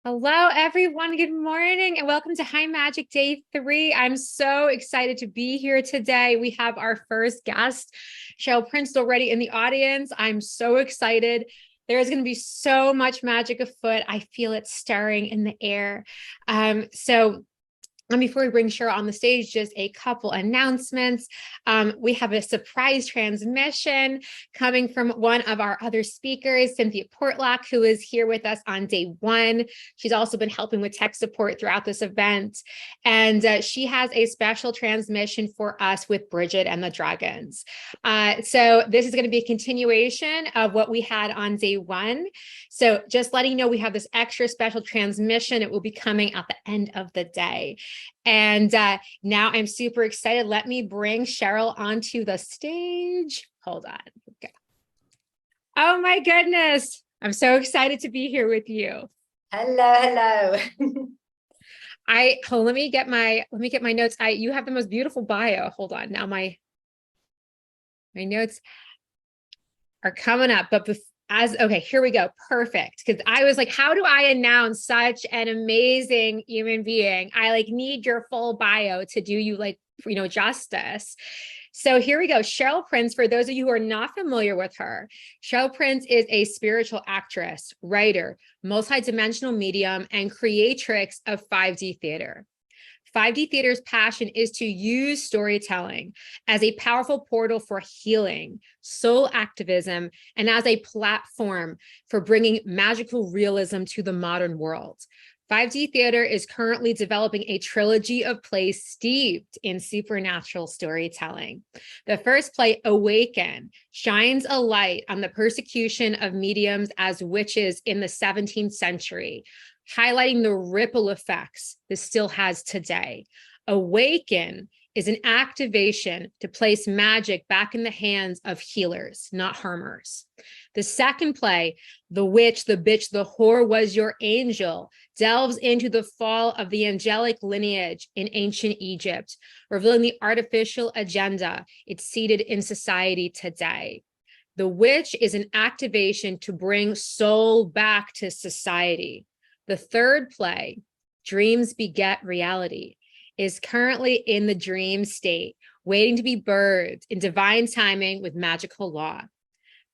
Hello, everyone. Good morning and welcome to High Magic Day 3. I'm so excited to be here today. We have our first guest, Cheryl Prince, already in the audience. I'm so excited. There's going to be so much magic afoot. I feel it stirring in the air. And before we bring Cheryl on the stage, just a couple announcements. We have a surprise transmission coming from one of our other speakers, Cynthia Portlock, who is here with us on day one. She's also been helping with tech support throughout this event. And she has a special transmission for us with Bridget and the Dragons. So this is going to be a continuation of what we had on day one. So just letting you know, we have this extra special transmission. It will be coming at the end of the day. And now I'm super excited. Let me bring Cheryl onto the stage. Hold on. Okay. Oh my goodness. I'm so excited to be here with you. Hello. Let me get my notes. You have the most beautiful bio. Hold on. Now my notes are coming up, but okay, here we go. Perfect. Because I was like, how do I announce such an amazing human being? I need your full bio to do you justice. So here we go. Cheryl Prince, for those of you who are not familiar with her, Cheryl Prince is a spiritual actress, writer, multidimensional medium, and creatrix of 5D theater. 5D Theater's passion is to use storytelling as a powerful portal for healing, soul activism, and as a platform for bringing magical realism to the modern world. 5D Theater is currently developing a trilogy of plays steeped in supernatural storytelling. The first play, Awaken, shines a light on the persecution of mediums as witches in the 17th century, highlighting the ripple effects this still has today. Awaken is an activation to place magic back in the hands of healers, not harmers. The second play, The Witch, the Bitch, the Whore Was Your Angel, delves into the fall of the angelic lineage in ancient Egypt, revealing the artificial agenda it's seated in society today. The Witch is an activation to bring soul back to society. The third play, Dreams Beget Reality, is currently in the dream state, waiting to be birthed in divine timing with magical law.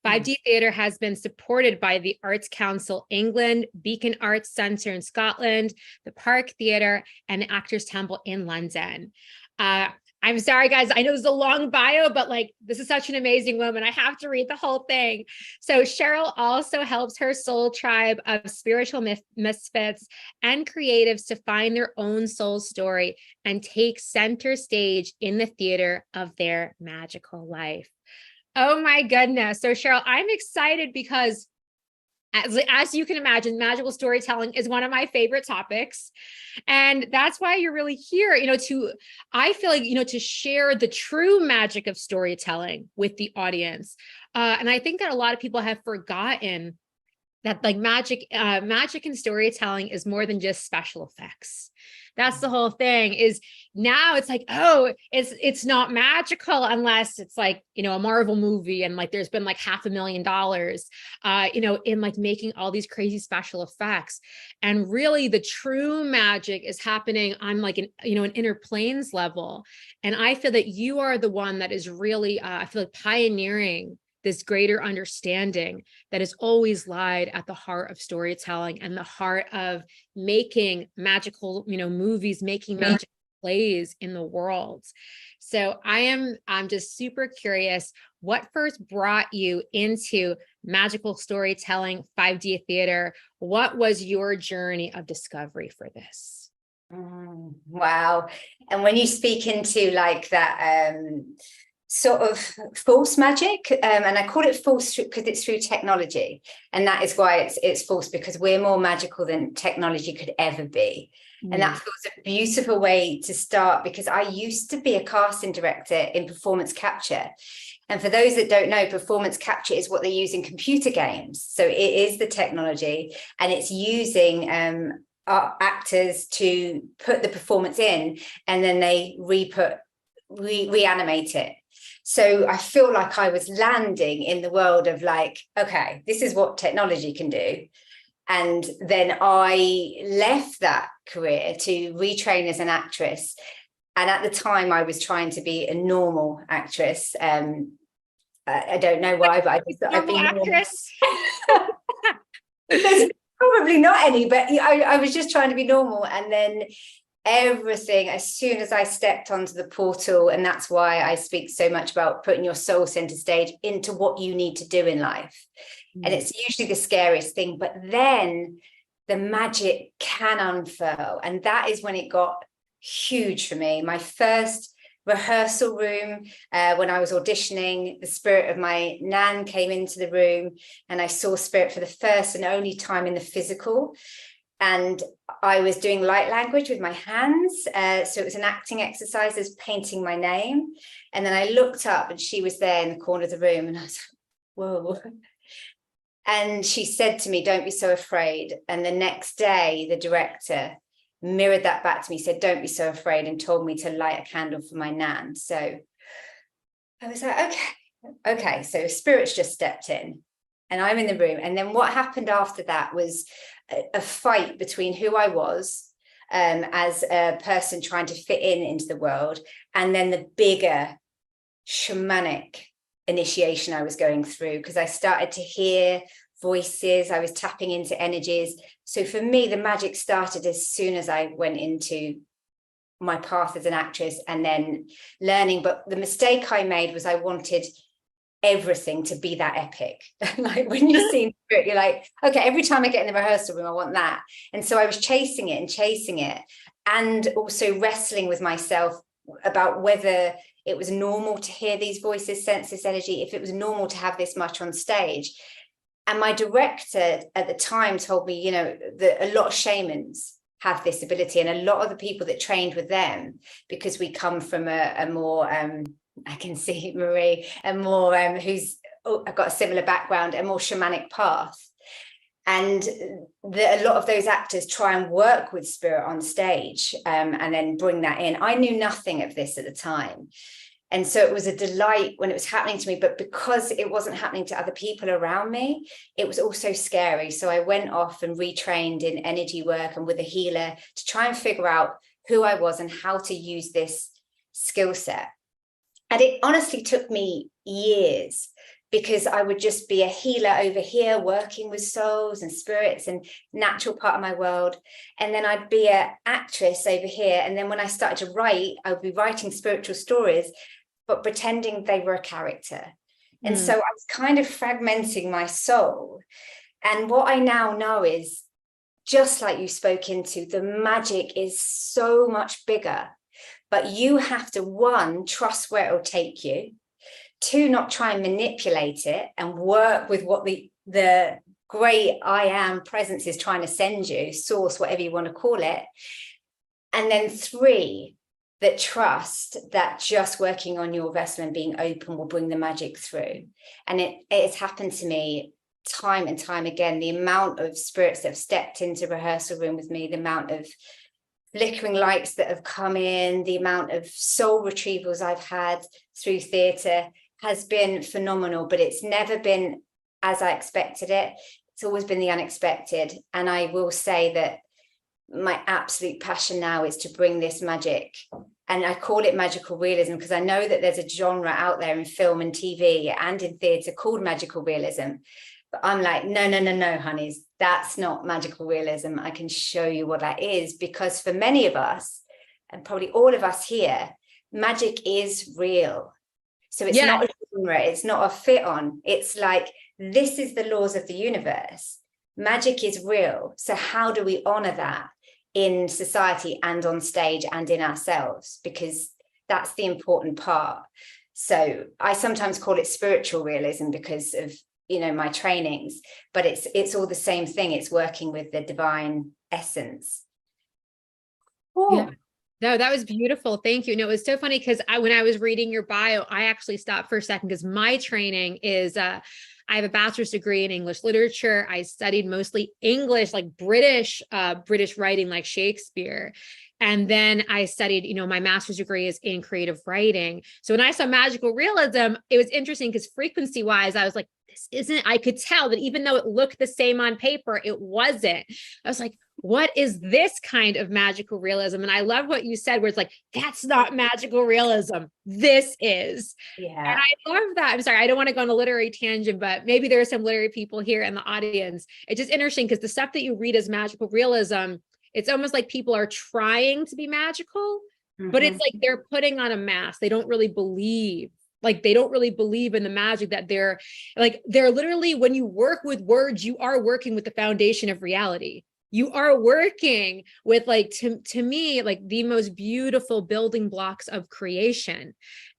5D Theatre has been supported by the Arts Council England, Beacon Arts Centre in Scotland, the Park Theatre, and the Actors Temple in London. I'm sorry, guys. I know this is a long bio, but this is such an amazing woman. I have to read the whole thing. So Cheryl also helps her soul tribe of spiritual misfits and creatives to find their own soul story and take center stage in the theater of their magical life. Oh my goodness. So Cheryl, I'm excited because as you can imagine, magical storytelling is one of my favorite topics. And that's why you're really here, I feel like, to share the true magic of storytelling with the audience. And I think that a lot of people have forgotten that magic and storytelling is more than just special effects. That's the whole thing. Is now it's it's not magical unless it's a Marvel movie and there's been $500,000 in making all these crazy special effects. And really the true magic is happening on an inner planes level. And I feel that you are the one that is really I feel like pioneering this greater understanding that has always lied at the heart of storytelling and the heart of making magical, movies, making magic plays in the world. So I'm just super curious, what first brought you into magical storytelling, 5D theater? What was your journey of discovery for this? Wow. And when you speak into that sort of false magic, and I call it false because it's through technology, and that is why it's false, because we're more magical than technology could ever be. And that feels a beautiful way to start, because I used to be a casting director in performance capture. And for those that don't know, performance capture is what they use in computer games. So it is the technology, and it's using our actors to put the performance in, and then they reanimate it. So I feel like I was landing in the world of okay, this is what technology can do. And then I left that career to retrain as an actress. And at the time, I was trying to be a normal actress. I don't know why, but I just thought I'd be normal. Actress. There's probably not any, but I was just trying to be normal. And then everything, as soon as I stepped onto the portal, and that's why I speak so much about putting your soul center stage into what you need to do in life. And it's usually the scariest thing, but then the magic can unfurl. And that is when it got huge for me. My first rehearsal room, when I was auditioning, the spirit of my nan came into the room, and I saw spirit for the first and only time in the physical. And I was doing light language with my hands. So it was an acting exercise as painting my name. And then I looked up, and she was there in the corner of the room, and I was like, whoa. And she said to me, don't be so afraid. And the next day, the director mirrored that back to me, said, don't be so afraid, and told me to light a candle for my nan. So I was like, okay. So spirits just stepped in, and I'm in the room. And then what happened after that was a fight between who I was as a person trying to fit in into the world, and then the bigger shamanic initiation I was going through, because I started to hear voices, I was tapping into energies. So for me, the magic started as soon as I went into my path as an actress and then learning. But the mistake I made was I wanted everything to be that epic. Like when you see it, you're like, okay, every time I get in the rehearsal room, I want that. And so I was chasing it, and also wrestling with myself about whether it was normal to hear these voices, sense this energy, if it was normal to have this much on stage. And my director at the time told me, you know, that a lot of shamans have this ability, and a lot of the people that trained with them, because we come from a more, I can see Marie, a more who's got a similar background, a more shamanic path. And a lot of those actors try and work with spirit on stage and then bring that in. I knew nothing of this at the time. And so it was a delight when it was happening to me, but because it wasn't happening to other people around me, it was also scary. So I went off and retrained in energy work and with a healer to try and figure out who I was and how to use this skill set. And it honestly took me years, because I would just be a healer over here, working with souls and spirits and natural part of my world. And then I'd be an actress over here. And then when I started to write, I would be writing spiritual stories, but pretending they were a character. And so I was kind of fragmenting my soul. And what I now know is, just like you spoke into, the magic is so much bigger, but you have to, one, trust where it will take you. Two, not try and manipulate it and work with what the great I am presence is trying to send you, source, whatever you want to call it. And then three, that trust that just working on your vessel and being open will bring the magic through. And it's happened to me time and time again. The amount of spirits that have stepped into rehearsal room with me, the amount of flickering lights that have come in, the amount of soul retrievals I've had through theatre has been phenomenal, but it's never been as I expected it. It's always been the unexpected. And I will say that my absolute passion now is to bring this magic, and I call it magical realism because I know that there's a genre out there in film and TV and in theatre called magical realism. But I'm like, no, honeys, that's not magical realism. I can show you what that is, because for many of us, and probably all of us here, magic is real. So it's not a genre, it's not a fit on. It's like, this is the laws of the universe. Magic is real. So how do we honor that in society and on stage and in ourselves? Because that's the important part. So I sometimes call it spiritual realism because of, you know, my trainings, but it's all the same thing. It's working with the divine essence. Yeah. No, that was beautiful. Thank you. And it was so funny because when I was reading your bio, I actually stopped for a second because my training is, I have a bachelor's degree in English literature. I studied mostly English, like British writing, like Shakespeare. And then I studied, you know, my master's degree is in creative writing. So when I saw magical realism, it was interesting because frequency wise, I was like, this isn't, I could tell that even though it looked the same on paper, it wasn't. I was like, what is this kind of magical realism? And I love what you said, where it's like, that's not magical realism. This is. Yeah. And I love that. I'm sorry, I don't want to go on a literary tangent, but maybe there are some literary people here in the audience. It's just interesting because the stuff that you read as magical realism, it's almost like people are trying to be magical, but it's like they're putting on a mask. They don't really believe. Like they don't really believe in the magic that they're literally, when you work with words, you are working with the foundation of reality. You are working with, like, to me, like the most beautiful building blocks of creation.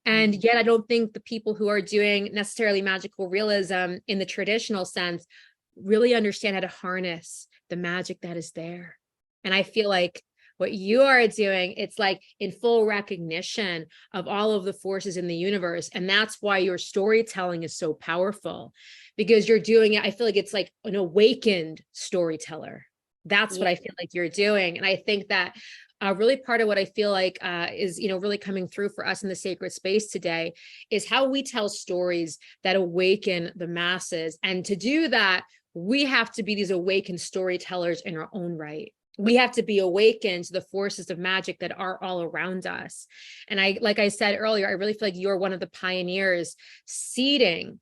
And yet I don't think the people who are doing necessarily magical realism in the traditional sense really understand how to harness the magic that is there. And I feel like what you are doing, it's like in full recognition of all of the forces in the universe. And that's why your storytelling is so powerful, because you're doing it. I feel like it's like an awakened storyteller. That's what I feel like you're doing. And I think that really part of what I feel like is, really coming through for us in the sacred space today is how we tell stories that awaken the masses. And to do that, we have to be these awakened storytellers in our own right. We have to be awakened to the forces of magic that are all around us. And like I said earlier, I really feel like you're one of the pioneers seeding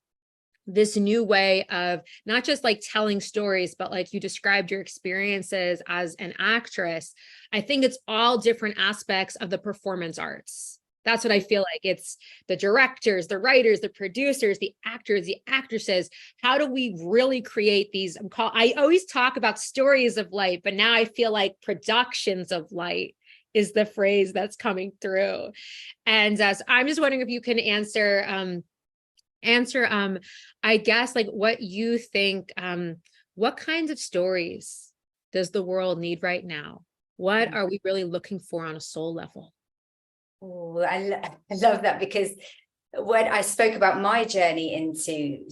this new way of not just like telling stories, but like you described your experiences as an actress. I think it's all different aspects of the performance arts. That's what I feel like. It's the directors, the writers, the producers, the actors, the actresses. How do we really create these? I always talk about stories of light, but now I feel like productions of light is the phrase that's coming through. And so I'm just wondering if you can answer, I guess, like what you think, what kinds of stories does the world need right now? What are we really looking for on a soul level? Oh, I love that, because when I spoke about my journey into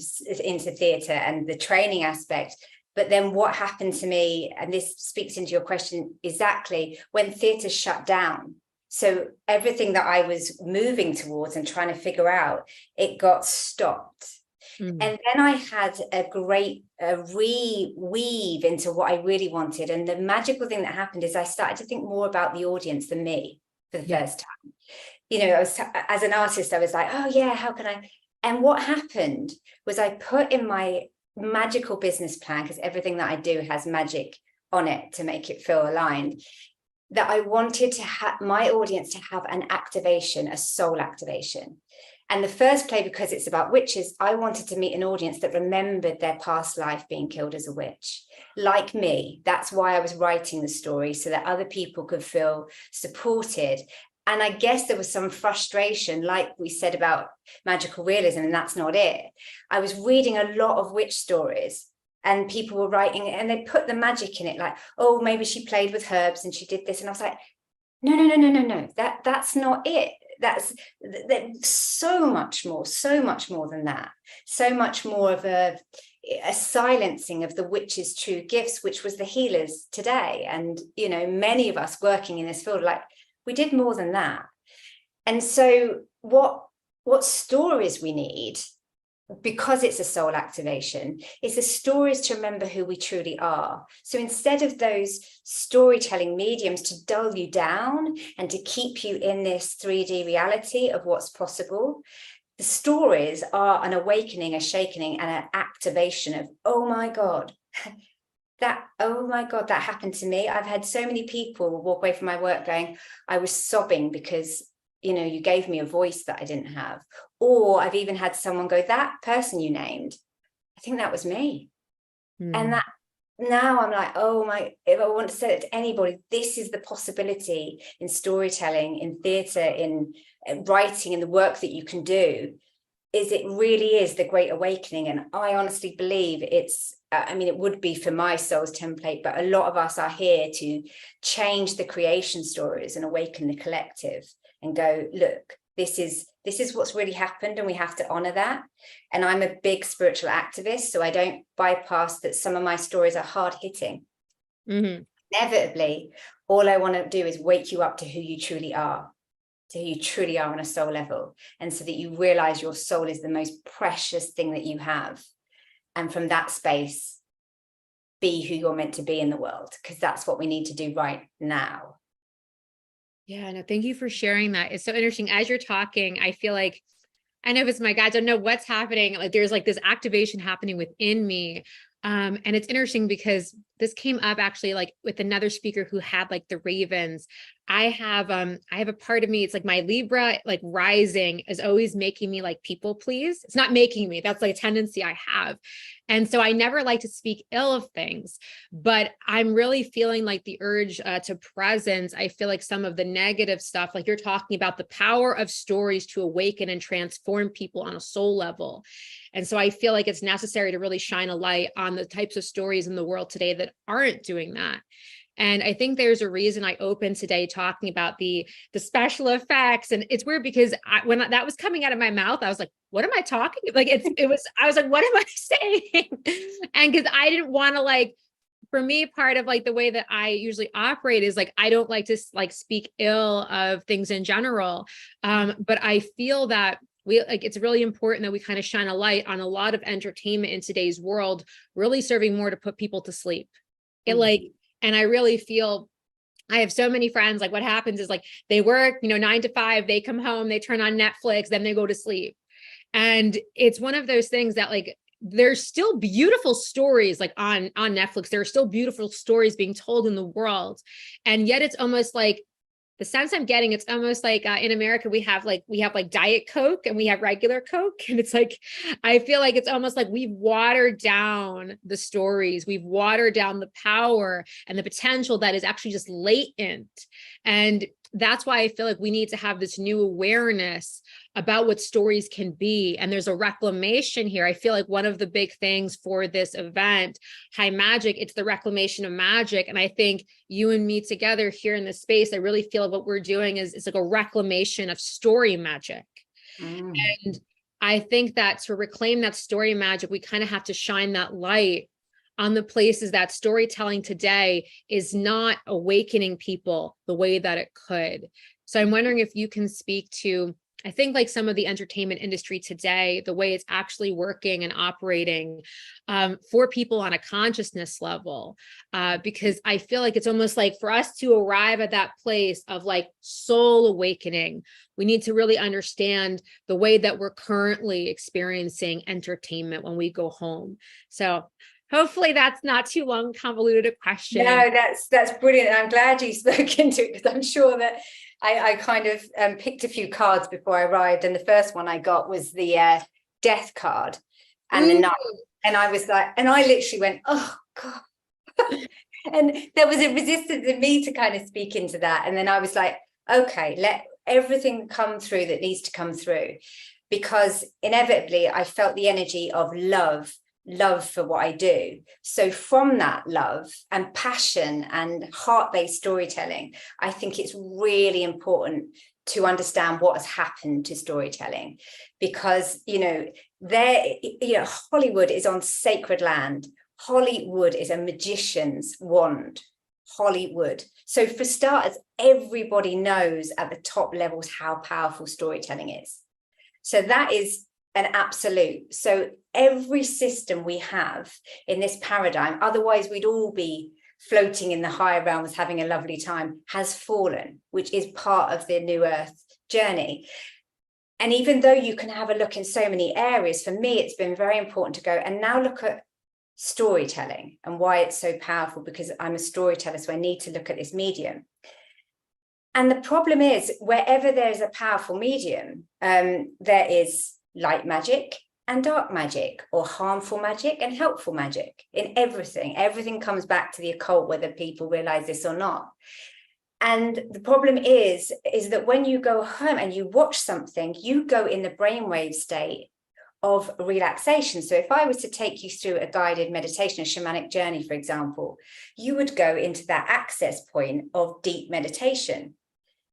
theatre and the training aspect, but then what happened to me, and this speaks into your question exactly, when theatre shut down. So everything that I was moving towards and trying to figure out, it got stopped. And then I had a great reweave into what I really wanted. And the magical thing that happened is I started to think more about the audience than me for the first time. As an artist, I was like, oh yeah, how can I? And what happened was I put in my magical business plan, because everything that I do has magic on it to make it feel aligned, that I wanted to have my audience to have an activation, a soul activation. And the first play, because it's about witches, I wanted to meet an audience that remembered their past life being killed as a witch, like me. That's why I was writing the story, so that other people could feel supported. And I guess there was some frustration, like we said about magical realism, and that's not it. I was reading a lot of witch stories, and people were writing it, and they put the magic in it, like, oh, maybe she played with herbs and she did this. And I was like, no, that's not it. That's so much more than that. So much more of a silencing of the witch's true gifts, which was the healers today. And, many of us working in this field, like, we did more than that. And so what stories we need, because it's a soul activation, is the stories to remember who we truly are. So instead of those storytelling mediums to dull you down and to keep you in this 3D reality of what's possible, the stories are an awakening, a shakening, and an activation of, oh my God, that happened to me. I've had so many people walk away from my work going, I was sobbing because you gave me a voice that I didn't have. Or I've even had someone go, that person you named, I think that was me. And that now I'm like, oh my, if I want to say it to anybody, this is the possibility in storytelling, in theatre, in writing, in the work that you can do, is it really is the great awakening. And I honestly believe it's, it would be for my soul's template, but a lot of us are here to change the creation stories and awaken the collective and go, look, this is what's really happened, and we have to honor that. And I'm a big spiritual activist, so I don't bypass that. Some of my stories are hard hitting. Inevitably, all I want to do is wake you up to who you truly are, on a soul level, and so that you realize your soul is the most precious thing that you have. And from that space, be who you're meant to be in the world, because that's what we need to do right now. Yeah, no, thank you for sharing that. It's so interesting. As you're talking, I feel like, I know if it's my God, I don't know what's happening. Like there's like this activation happening within me. And it's interesting because this came up actually like with another speaker who had like the ravens. I have a part of me, it's like my Libra, like rising is always making me like people please. It's not making me, that's like a tendency I have. And so I never like to speak ill of things, but I'm really feeling like the urge to presence. I feel like some of the negative stuff, like you're talking about the power of stories to awaken and transform people on a soul level. And so I feel like it's necessary to really shine a light on the types of stories in the world today that aren't doing that. And I think there's a reason I opened today talking about the special effects. And it's weird because when that was coming out of my mouth, I was like, what am I talking? Like I was like, what am I saying? And because I didn't want to like, for me, part of like the way that I usually operate is like, I don't like to like speak ill of things in general. But I feel that it's really important that we kind of shine a light on a lot of entertainment in today's world, really serving more to put people to sleep. And I really feel I have so many friends, like what happens is like they work, 9 to 5, they come home, they turn on Netflix, then they go to sleep. And it's one of those things that like, there's still beautiful stories like on Netflix. There are still beautiful stories being told in the world. And yet it's almost like, the sense I'm getting, it's almost like in America, we have like Diet Coke and we have regular Coke. And it's like, I feel like it's almost like we've watered down the stories. We've watered down the power and the potential that is actually just latent. And that's why I feel like we need to have this new awareness about what stories can be. And there's a reclamation here. I feel like one of the big things for this event, High Magick, it's the reclamation of magic. And I think you and me together here in this space, I really feel what we're doing is it's like a reclamation of story magic. And I think that to reclaim that story magic, we kind of have to shine that light on the places that storytelling today is not awakening people the way that it could. So I'm wondering if you can speak to, I think like some of the entertainment industry today, the way it's actually working and operating for people on a consciousness level, because I feel like it's almost like for us to arrive at that place of like soul awakening, we need to really understand the way that we're currently experiencing entertainment when we go home. So hopefully that's not too long, convoluted a question. No, that's brilliant. I'm glad you spoke into it because I'm sure that I kind of picked a few cards before I arrived, and the first one I got was the death card, and the knight, and I was like, and I literally went, oh God, and there was a resistance in me to kind of speak into that, and then I was like, okay, let everything come through that needs to come through, because inevitably I felt the energy of love for what I do. So from that love and passion and heart-based storytelling, I think it's really important to understand what has happened to storytelling, because Hollywood is on sacred land. Hollywood is a magician's wand. Hollywood. So for starters, everybody knows at the top levels how powerful storytelling is. So that is an absolute. So every system we have in this paradigm, otherwise we'd all be floating in the higher realms having a lovely time, has fallen, which is part of the new earth journey. And even though you can have a look in so many areas, for me it's been very important to go and now look at storytelling and why it's so powerful, because I'm a storyteller, so I need to look at this medium. And the problem is, wherever there's a powerful medium, there is light magic and dark magic, or harmful magic and helpful magic. In everything comes back to the occult, whether people realize this or not. And the problem is that when you go home and you watch something, you go in the brainwave state of relaxation. So if I was to take you through a guided meditation, a shamanic journey, for example, you would go into that access point of deep meditation.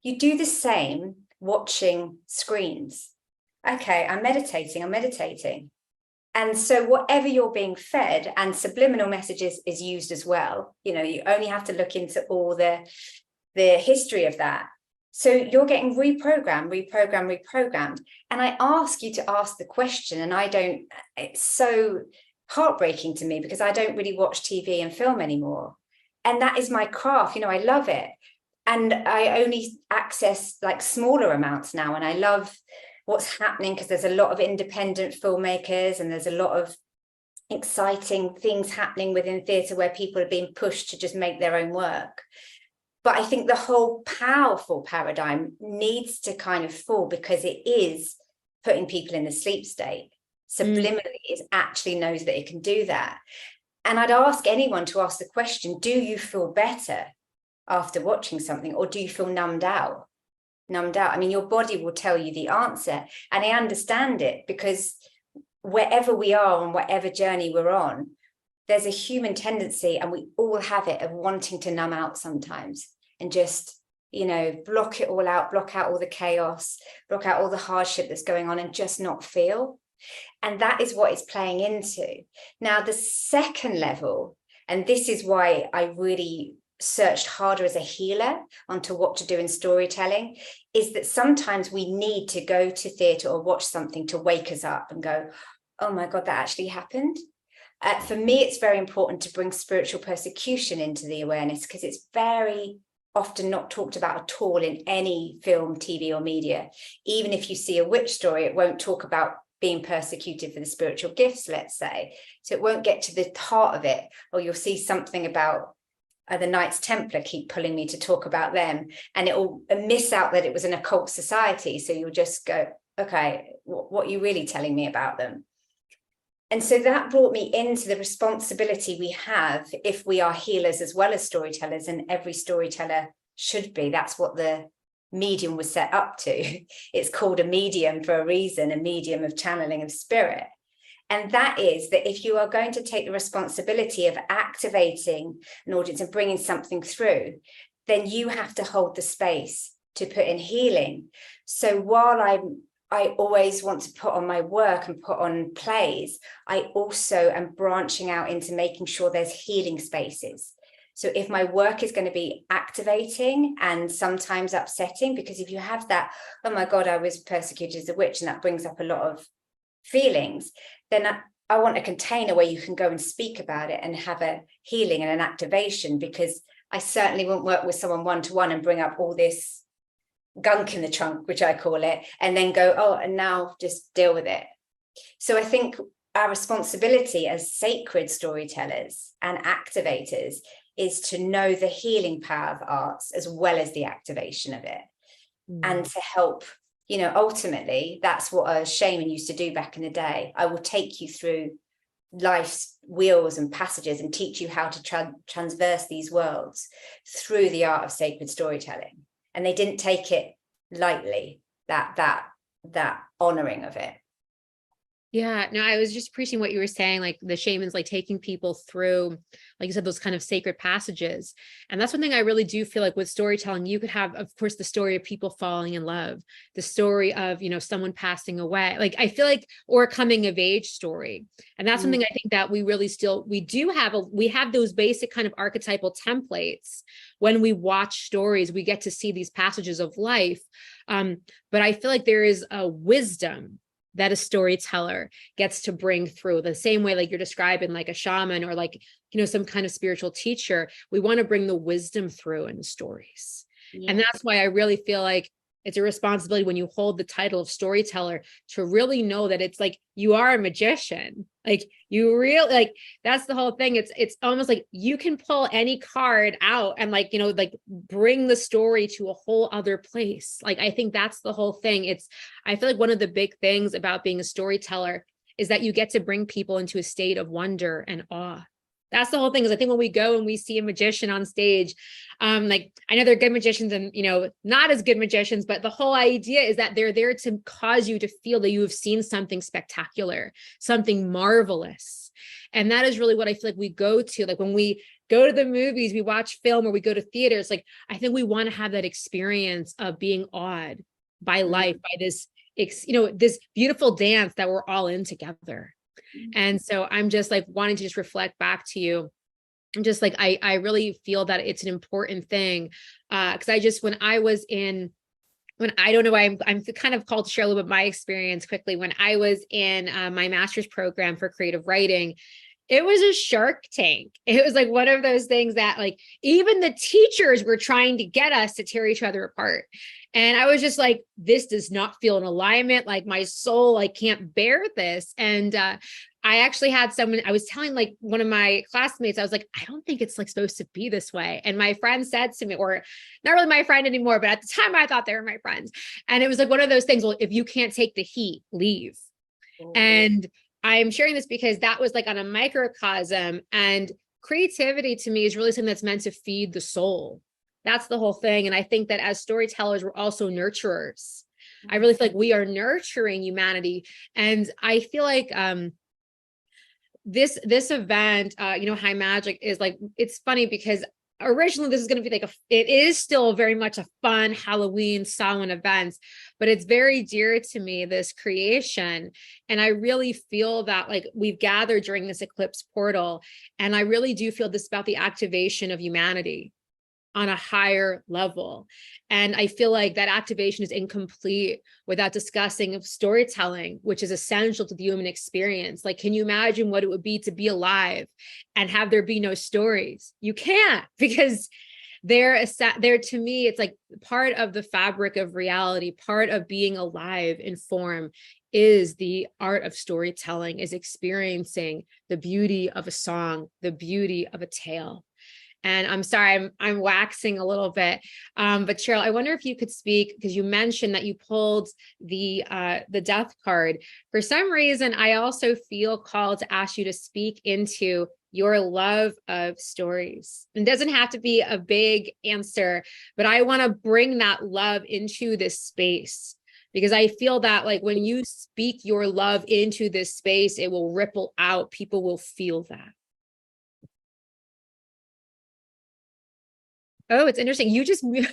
You do the same watching screens. Okay, I'm meditating. And so whatever you're being fed, and subliminal messages is used as well, you only have to look into all the history of that. So you're getting reprogrammed. And I ask you to ask the question, and it's so heartbreaking to me because I don't really watch TV and film anymore. And that is my craft, I love it. And I only access like smaller amounts now. And I love what's happening because there's a lot of independent filmmakers and there's a lot of exciting things happening within theatre where people are being pushed to just make their own work. But I think the whole powerful paradigm needs to kind of fall because it is putting people in the sleep state. Subliminally, it actually knows that it can do that. And I'd ask anyone to ask the question, do you feel better after watching something, or do you feel numbed out? I mean, your body will tell you the answer. And I understand it because wherever we are on whatever journey we're on, there's a human tendency, and we all have it, of wanting to numb out sometimes and just, block it all out, block out all the chaos, block out all the hardship that's going on and just not feel. And that is what it's playing into. Now, the second level, and this is why I really searched harder as a healer onto what to do in storytelling, is that sometimes we need to go to theatre or watch something to wake us up and go, oh my God, that actually happened. For me, it's very important to bring spiritual persecution into the awareness because it's very often not talked about at all in any film, TV or media. Even if you see a witch story, it won't talk about being persecuted for the spiritual gifts, let's say. So it won't get to the heart of it, or you'll see something about the Knights Templar keep pulling me to talk about them, and it will miss out that it was an occult society. So you'll just go, okay, what are you really telling me about them? And so that brought me into the responsibility we have if we are healers as well as storytellers, and every storyteller should be. That's what the medium was set up to. It's called a medium for a reason, a medium of channeling of spirit. And that is that if you are going to take the responsibility of activating an audience and bringing something through, then you have to hold the space to put in healing. So while I always want to put on my work and put on plays, I also am branching out into making sure there's healing spaces. So if my work is going to be activating and sometimes upsetting, because if you have that, oh my God, I was persecuted as a witch, and that brings up a lot of feelings, then I want a container where you can go and speak about it and have a healing and an activation, because I certainly won't work with someone one-to-one and bring up all this gunk in the trunk, which I call it, and then go, oh, and now just deal with it. So I think our responsibility as sacred storytellers and activators is to know the healing power of arts as well as the activation of it. And to help, ultimately, that's what a shaman used to do back in the day. I will take you through life's wheels and passages and teach you how to transverse these worlds through the art of sacred storytelling. And they didn't take it lightly, that honoring of it. Yeah, no, I was just appreciating what you were saying, like the shamans, like taking people through, like you said, those kind of sacred passages. And that's one thing I really do feel like with storytelling, you could have, of course, the story of people falling in love, the story of, someone passing away. Like, I feel like, or a coming of age story. And that's something I think that we really we have those basic kind of archetypal templates. When we watch stories, we get to see these passages of life. But I feel like there is a wisdom that a storyteller gets to bring through, the same way like you're describing, like a shaman or like, some kind of spiritual teacher. We want to bring the wisdom through in the stories. Yeah. And that's why I really feel like it's a responsibility when you hold the title of storyteller to really know that it's like you are a magician. Like you really, like that's the whole thing. It's almost like you can pull any card out and like, bring the story to a whole other place. Like I think that's the whole thing. I feel like one of the big things about being a storyteller is that you get to bring people into a state of wonder and awe. That's the whole thing. Is I think when we go and we see a magician on stage, like I know they're good magicians and, not as good magicians, but the whole idea is that they're there to cause you to feel that you have seen something spectacular, something marvelous. And that is really what I feel like we go to. Like when we go to the movies, we watch film or we go to theaters, like I think we want to have that experience of being awed by life, by this, this beautiful dance that we're all in together. And so I'm just like wanting to just reflect back to you. I'm just like, I really feel that it's an important thing. Cause when I was in when I don't know why I'm kind of called to share a little bit my experience quickly. When I was in my master's program for creative writing, it was a Shark Tank. It was like one of those things that like even the teachers were trying to get us to tear each other apart. And I was just like, this does not feel in alignment. Like my soul, I can't bear this. And I actually had someone, I was telling like one of my classmates, I was like, I don't think it's like supposed to be this way. And my friend said to me, or not really my friend anymore, but at the time I thought they were my friends. And it was like one of those things, well, if you can't take the heat, leave. And I'm sharing this because that was like on a microcosm, and creativity to me is really something that's meant to feed the soul. That's the whole thing. And I think that as storytellers, we're also nurturers. I really feel like we are nurturing humanity. And I feel like this event, High Magick is like, it's funny because originally this is going to be like it is still very much a fun Halloween Samhain event, but it's very dear to me, this creation. And I really feel that like we've gathered during this eclipse portal, and I really do feel this about the activation of humanity on a higher level. And I feel like that activation is incomplete without discussing storytelling, which is essential to the human experience. Like, can you imagine what it would be to be alive and have there be no stories? You can't, because they're to me, it's like part of the fabric of reality, part of being alive in form is the art of storytelling, is experiencing the beauty of a song, the beauty of a tale. And I'm sorry, I'm waxing a little bit, but Cheryl, I wonder if you could speak, because you mentioned that you pulled the death card. For some reason, I also feel called to ask you to speak into your love of stories. It doesn't have to be a big answer, but I want to bring that love into this space, because I feel that like when you speak your love into this space, it will ripple out. People will feel that. Oh, it's interesting. You just did you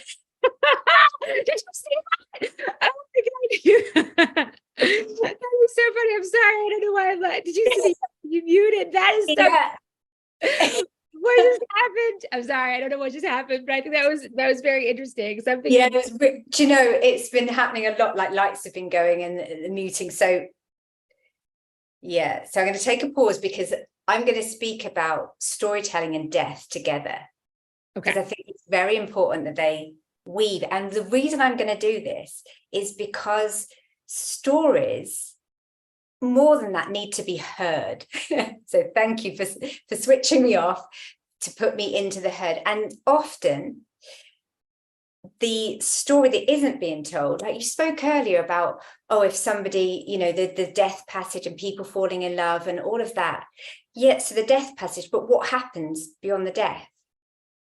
see that? Oh my God. That was so funny. I'm sorry. I don't know why I let. Did you see you muted? That is so what just happened? I'm sorry. I don't know what just happened, but I think that was very interesting. Something do you know, it's been happening a lot, like lights have been going and the muting. So yeah, so I'm going to take a pause because I'm going to speak about storytelling and death together. Because I think it's very important that they weave. And the reason I'm going to do this is because stories, more than that, need to be heard. So thank you for switching me off to put me into the herd. And often the story that isn't being told, like you spoke earlier about, oh, if somebody, the death passage and people falling in love and all of that. Yeah, so the death passage, but what happens beyond the death?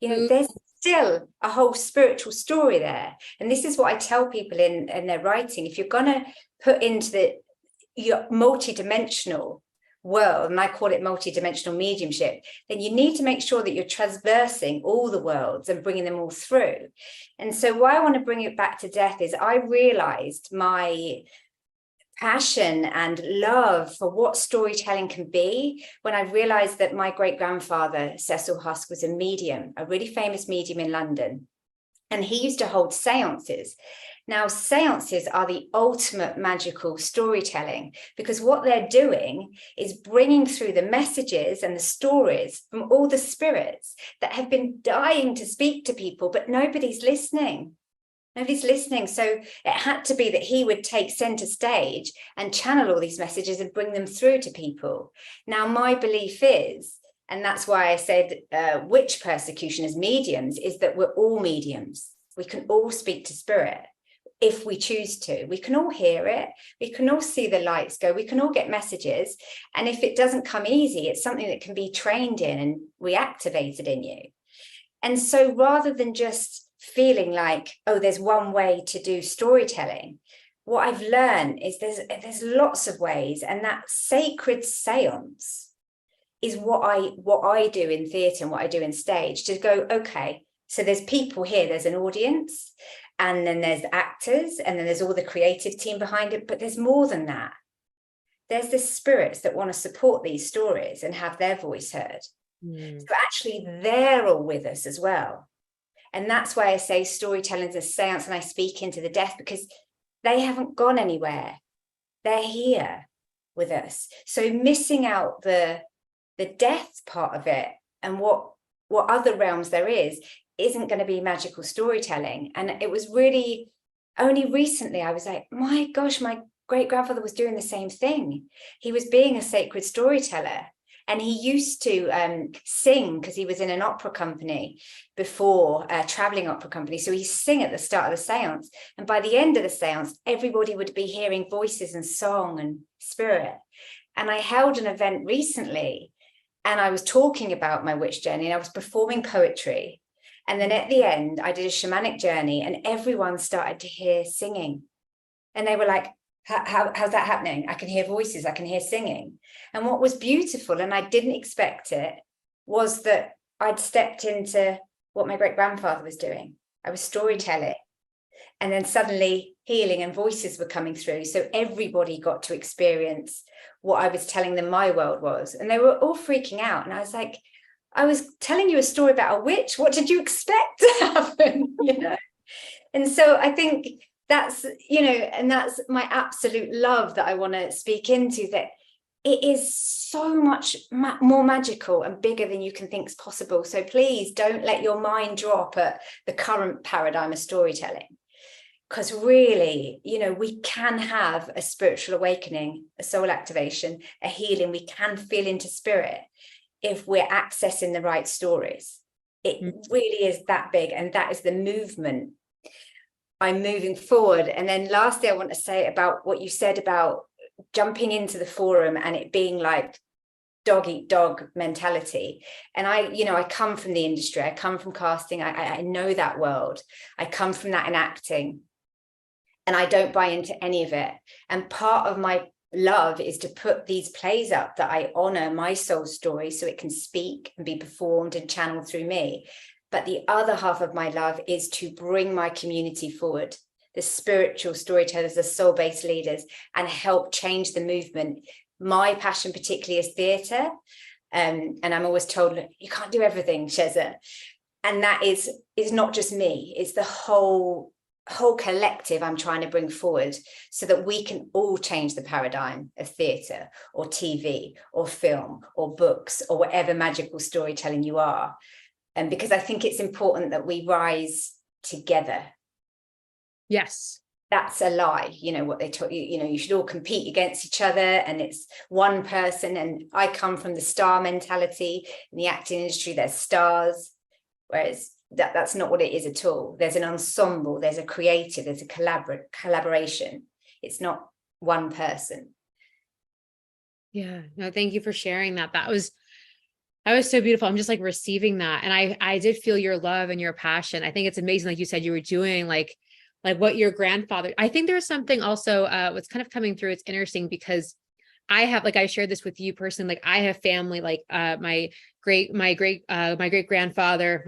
There's still a whole spiritual story there. And this is what I tell people in their writing. If you're going to put into your multi-dimensional world, and I call it multi-dimensional mediumship, then you need to make sure that you're traversing all the worlds and bringing them all through. And so why I want to bring it back to death is I realized my passion and love for what storytelling can be when I realized that my great-grandfather, Cecil Husk, was a medium, a really famous medium in London. And he used to hold seances. Now, seances are the ultimate magical storytelling, because what they're doing is bringing through the messages and the stories from all the spirits that have been dying to speak to people, but nobody's listening. Nobody's listening. So it had to be that he would take center stage and channel all these messages and bring them through to people. Now, my belief is, and that's why I said witch persecution as mediums, is that we're all mediums. We can all speak to spirit if we choose to. We can all hear it. We can all see the lights go. We can all get messages. And if it doesn't come easy, it's something that can be trained in and reactivated in you. And so rather than just feeling like, oh, there's one way to do storytelling, what I've learned is there's lots of ways, and that sacred seance is what I do in theatre and what I do in stage, to go, okay, so there's people here, there's an audience, and then there's the actors, and then there's all the creative team behind it, but there's more than that. There's the spirits that want to support these stories and have their voice heard. So actually they're all with us as well. And that's why I say storytelling is a seance, and I speak into the death, because they haven't gone anywhere. They're here with us. So missing out the death part of it and what other realms there isn't going to be magical storytelling. And it was really only recently I was like, my gosh, my great-grandfather was doing the same thing. He was being a sacred storyteller. And he used to sing, because he was in an opera company before, a traveling opera company. So he sing at the start of the seance. And by the end of the seance, everybody would be hearing voices and song and spirit. And I held an event recently, and I was talking about my witch journey, and I was performing poetry. And then at the end, I did a shamanic journey, and everyone started to hear singing. And they were like, how's that happening? I can hear voices, I can hear singing. And what was beautiful, and I didn't expect it, was that I'd stepped into what my great-grandfather was doing. I was storytelling. And then suddenly healing and voices were coming through. So everybody got to experience what I was telling them my world was. And they were all freaking out. And I was like, I was telling you a story about a witch. What did you expect to happen? And so I think that's, and that's my absolute love that I want to speak into, that it is so much more magical and bigger than you can think is possible. So please don't let your mind drop at the current paradigm of storytelling, because really, we can have a spiritual awakening, a soul activation, a healing. We can feel into spirit if we're accessing the right stories. It really is that big, and that is the movement I'm moving forward. And then lastly, I want to say about what you said about jumping into the forum and it being like dog eat dog mentality. And I come from the industry, I come from casting, I know that world, I come from that in acting, and I don't buy into any of it. And part of my love is to put these plays up that I honor my soul story, so it can speak and be performed and channeled through me. But the other half of my love is to bring my community forward, the spiritual storytellers, the soul-based leaders, and help change the movement. My passion particularly is theatre. And I'm always told, you can't do everything, Sheza. And that is not just me, it's the whole collective I'm trying to bring forward, so that we can all change the paradigm of theatre or TV or film or books or whatever magical storytelling you are. And because I think it's important that we rise together. Yes. That's a lie. What they taught you, you should all compete against each other, and it's one person. And I come from the star mentality. In the acting industry, there's stars, whereas that's not what it is at all. There's an ensemble, there's a creative, there's a collaboration. It's not one person. Yeah, no, thank you for sharing that. That was so beautiful. I'm just like receiving that. And I did feel your love and your passion. I think it's amazing. Like you said, you were doing like what your grandfather, I think there's something also, what's kind of coming through. It's interesting because I have, like, I shared this with you personally, like I have family, like, my great grandfather's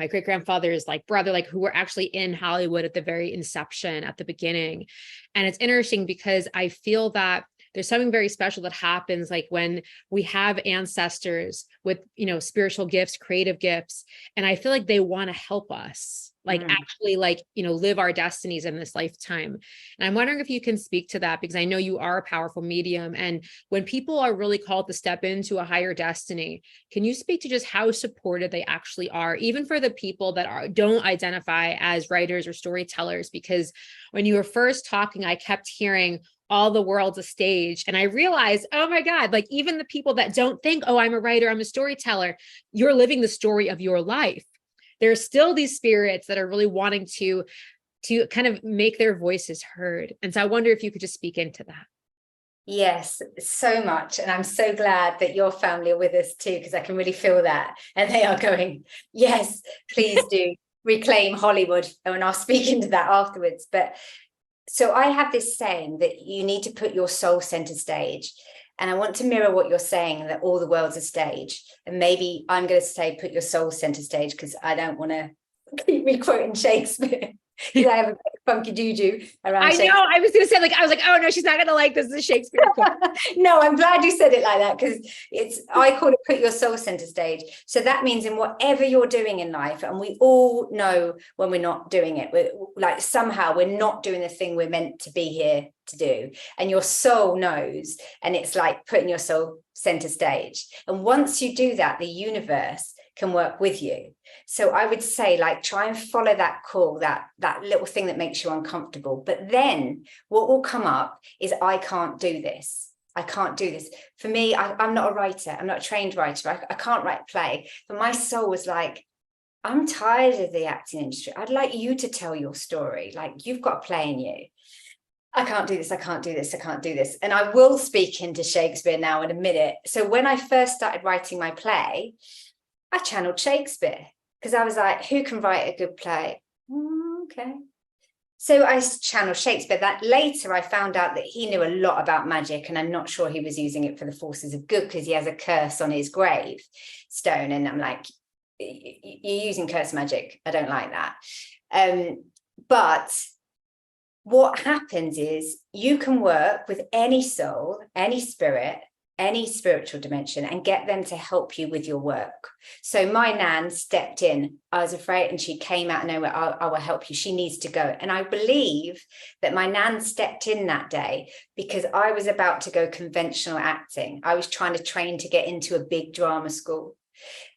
like brother, like who were actually in Hollywood at the very inception, at the beginning. And it's interesting because I feel that there's something very special that happens, like when we have ancestors with, spiritual gifts, creative gifts, and I feel like they want to help us, like actually, like, live our destinies in this lifetime. And I'm wondering if you can speak to that, because I know you are a powerful medium. And when people are really called to step into a higher destiny, can you speak to just how supported they actually are, even for the people that don't identify as writers or storytellers? Because when you were first talking, I kept hearing all the world's a stage. And I realized, oh my God, like even the people that don't think, oh, I'm a writer, I'm a storyteller, you're living the story of your life. There are still these spirits that are really wanting to kind of make their voices heard. And so I wonder if you could just speak into that. Yes, so much. And I'm so glad that your family are with us too, because I can really feel that. And they are going, yes, please do reclaim Hollywood. And I'll speak into that afterwards. But so I have this saying that you need to put your soul center stage. And I want to mirror what you're saying, that all the world's a stage. And maybe I'm going to say, put your soul center stage, because I don't want to keep re-quoting Shakespeare. because I have a funky juju around I know. Shakespeare. I was going to say, like, I was like, oh no, she's not going to like this. This is a Shakespeare quote. No, I'm glad you said it like that, because I call it put your soul center stage. So that means in whatever you're doing in life, and we all know when we're not doing it, we're like somehow we're not doing the thing we're meant to be here to do. And your soul knows, and it's like putting your soul center stage. And once you do that, the universe can work with you. So I would say, like, try and follow that call, that little thing that makes you uncomfortable. But then what will come up is, I can't do this. I can't do this. For me, I'm not a writer. I'm not a trained writer. I can't write a play. But my soul was like, I'm tired of the acting industry. I'd like you to tell your story. Like, you've got a play in you. I can't do this. I can't do this. I can't do this. And I will speak into Shakespeare now in a minute. So when I first started writing my play, I channeled Shakespeare, because I was like, who can write a good play? Okay. So I channeled Shakespeare. That later I found out that he knew a lot about magic, and I'm not sure he was using it for the forces of good, because he has a curse on his grave stone. And I'm like, you're using curse magic. I don't like that. But what happens is, you can work with any soul, any spirit, any spiritual dimension, and get them to help you with your work. So my nan stepped in. I was afraid, and she came out of nowhere. I will help you. She needs to go. And I believe that my nan stepped in that day because I was about to go conventional acting. I was trying to train to get into a big drama school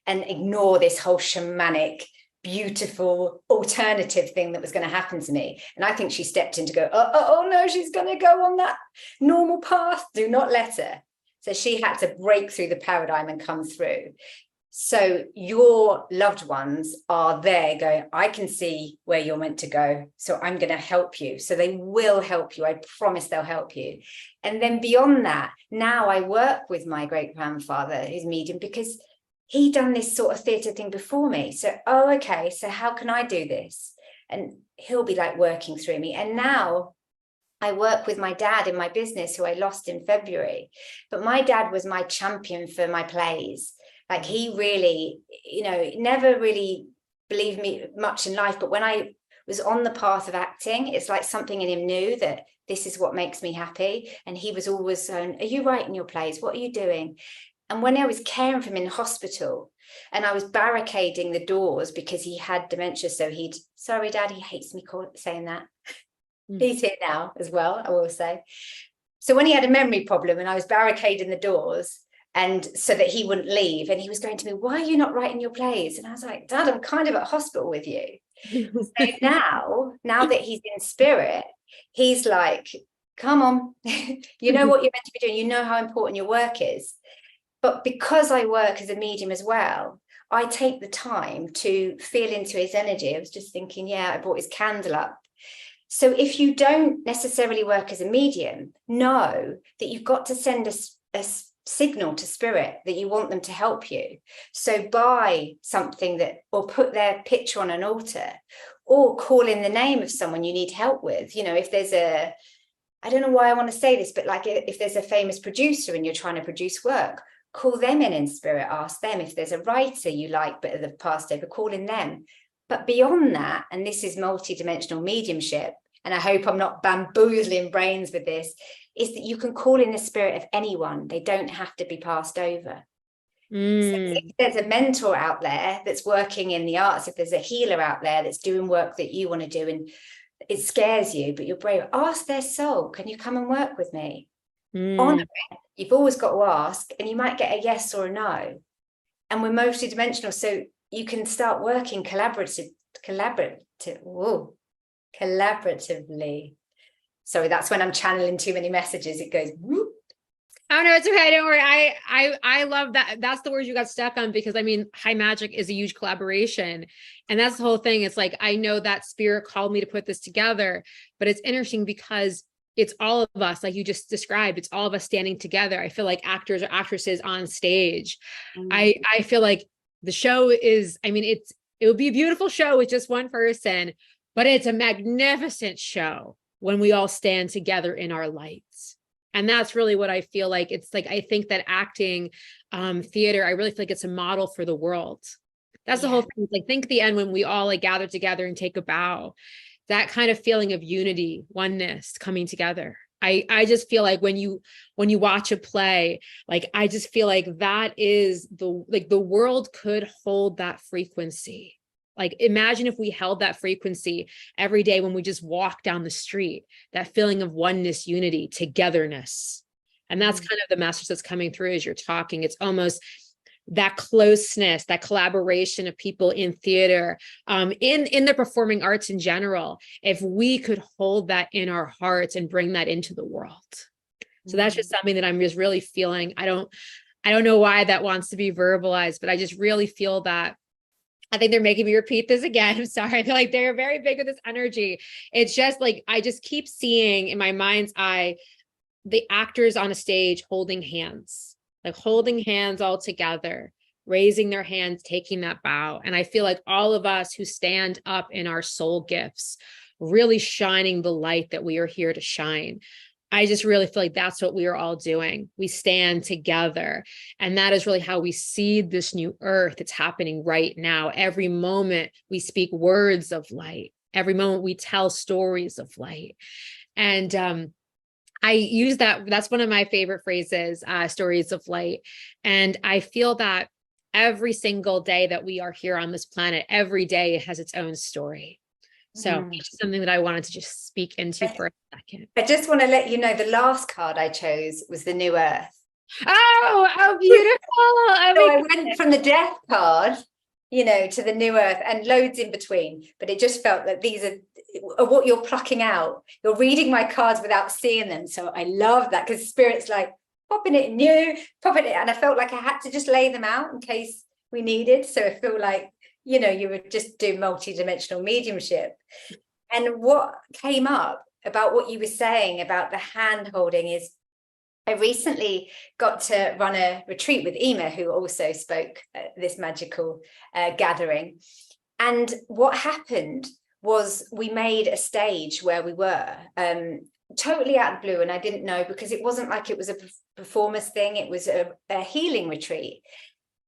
and ignore this whole shamanic, beautiful alternative thing that was going to happen to me. And I think she stepped in to go, oh no, she's going to go on that normal path. Do not let her. So she had to break through the paradigm and come through. So your loved ones are there going, I can see where you're meant to go, so I'm going to help you. So they will help you. I promise they'll help you. And then beyond that, now I work with my great-grandfather, who's medium, because he done this sort of theatre thing before me. So, okay, so how can I do this? And he'll be like working through me. And now I work with my dad in my business, who I lost in February. But my dad was my champion for my plays. Like, he really, never really believed me much in life. But when I was on the path of acting, it's like something in him knew that this is what makes me happy. And he was always saying, are you writing your plays? What are you doing? And when I was caring for him in hospital, and I was barricading the doors because he had dementia, so sorry, Dad, he hates me saying that. He's here now as well, I will say. So when he had a memory problem, and I was barricading the doors, and so that he wouldn't leave, and he was going to me, why are you not writing your plays? And I was like, Dad, I'm kind of at hospital with you. So now that he's in spirit, he's like, come on, you know what you're meant to be doing. You know how important your work is. But because I work as a medium as well, I take the time to feel into his energy. I was just thinking, I brought his candle up. So if you don't necessarily work as a medium, know that you've got to send a signal to spirit that you want them to help you. So buy something or put their picture on an altar, or call in the name of someone you need help with. If there's I don't know why I want to say this, but like, if there's a famous producer and you're trying to produce work, call them in spirit, ask them. If there's a writer you like but have passed over, call in them. But beyond that, and this is multidimensional mediumship, and I hope I'm not bamboozling brains with this, is that you can call in the spirit of anyone. They don't have to be passed over. So if there's a mentor out there that's working in the arts, if there's a healer out there that's doing work that you want to do and it scares you, but you're brave, ask their soul, can you come and work with me? Honor it. You've always got to ask, and you might get a yes or a no. And we're multidimensional, so you can start working collaboratively. Sorry, that's when I'm channeling too many messages. It goes whoop. Oh no, it's okay. Don't worry. I love that. That's the word you got stuck on, because High Magick is a huge collaboration. And that's the whole thing. It's like, I know that spirit called me to put this together, but it's interesting because it's all of us, like you just described, it's all of us standing together. I feel like actors or actresses on stage. I feel like the show is, it would be a beautiful show with just one person, but it's a magnificent show when we all stand together in our lights. And that's really what I feel like. It's like, I think that acting, theater, I really feel like it's a model for the world. That's the whole thing. Like, think the end when we all like gather together and take a bow. that kind of feeling of unity, oneness, coming together. I just feel like when you watch a play, like, I just feel like that is the world could hold that frequency. Like, imagine if we held that frequency every day when we just walk down the street, that feeling of oneness, unity, togetherness. And that's kind of the message that's coming through as you're talking. It's almost that closeness, that collaboration of people in theater, in the performing arts in general, if we could hold that in our hearts and bring that into the world. So that's just something that I'm just really feeling. I don't know why that wants to be verbalized, but I just really feel that. I think they're making me repeat this again. I'm sorry. I feel like they're very big with this energy. It's just like, I just keep seeing in my mind's eye, the actors on a stage holding hands all together, raising their hands, taking that bow. And I feel like all of us who stand up in our soul gifts, really shining the light that we are here to shine. I just really feel like that's what we are all doing. We stand together. And that is really how we seed this new earth. It's happening right now. Every moment we speak words of light. Every moment we tell stories of light. And I use that. That's one of my favorite phrases, stories of light. And I feel that every single day that we are here on this planet, every day has its own story. So it's something that I wanted to just speak into for a second. I just want to let you know the last card I chose was the New Earth. Oh, beautiful. So I went from the Death card, to the New Earth and loads in between. But it just felt that these are what you're plucking out. You're reading my cards without seeing them. So I love that, because Spirit's like popping it new, popping it. And I felt like I had to just lay them out in case we needed. So I feel like, you would just do multi-dimensional mediumship. And what came up about what you were saying about the hand holding is, I recently got to run a retreat with Ema, who also spoke at this magical gathering. And what happened was we made a stage where we were totally out of the blue. And I didn't know, because it wasn't like it was a performance thing. It was a healing retreat,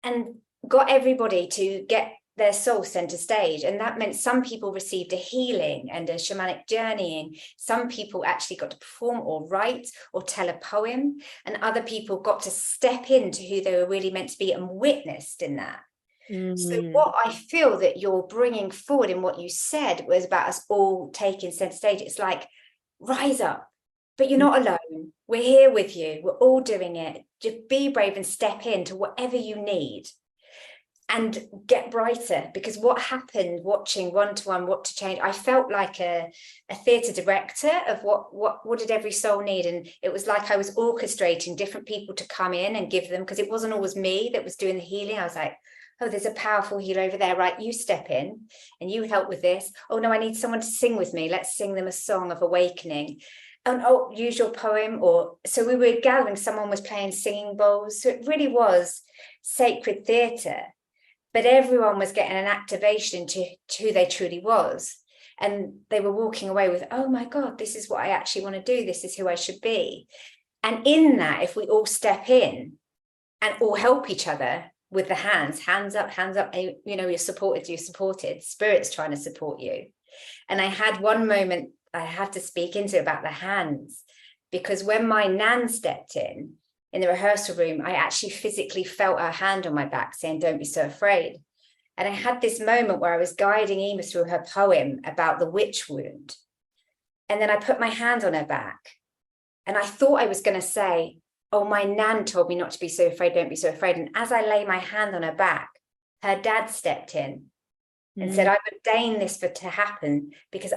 and got everybody to get their soul center stage. And that meant some people received a healing and a shamanic journeying. Some people actually got to perform or write or tell a poem, and other people got to step into who they were really meant to be and witnessed in that. So what I feel that you're bringing forward in what you said was about us all taking center stage. It's like, rise up, but you're not alone. We're here with you. We're all doing it. Just be brave and step into whatever you need. And get brighter, because what happened watching one-to-one What to Change, I felt like a theatre director of what did every soul need. And it was like I was orchestrating different people to come in and give them, because it wasn't always me that was doing the healing. I was like, oh, there's a powerful healer over there, right? You step in and you help with this. Oh no, I need someone to sing with me. Let's sing them a song of awakening. And oh, use your poem. Or so we were gathering, someone was playing singing bowls. So it really was sacred theatre. But everyone was getting an activation to who they truly was. And they were walking away with, oh my God, this is what I actually want to do. This is who I should be. And in that, if we all step in and all help each other with the hands up, you're supported. Spirit's trying to support you. And I had one moment I had to speak into about the hands, because when my nan stepped in the rehearsal room, I actually physically felt her hand on my back saying, don't be so afraid. And I had this moment where I was guiding Ema through her poem about the witch wound. And then I put my hand on her back, and I thought I was going to say, oh, my nan told me not to be so afraid, don't be so afraid. And as I lay my hand on her back, her dad stepped in and said, I've ordained this to happen, because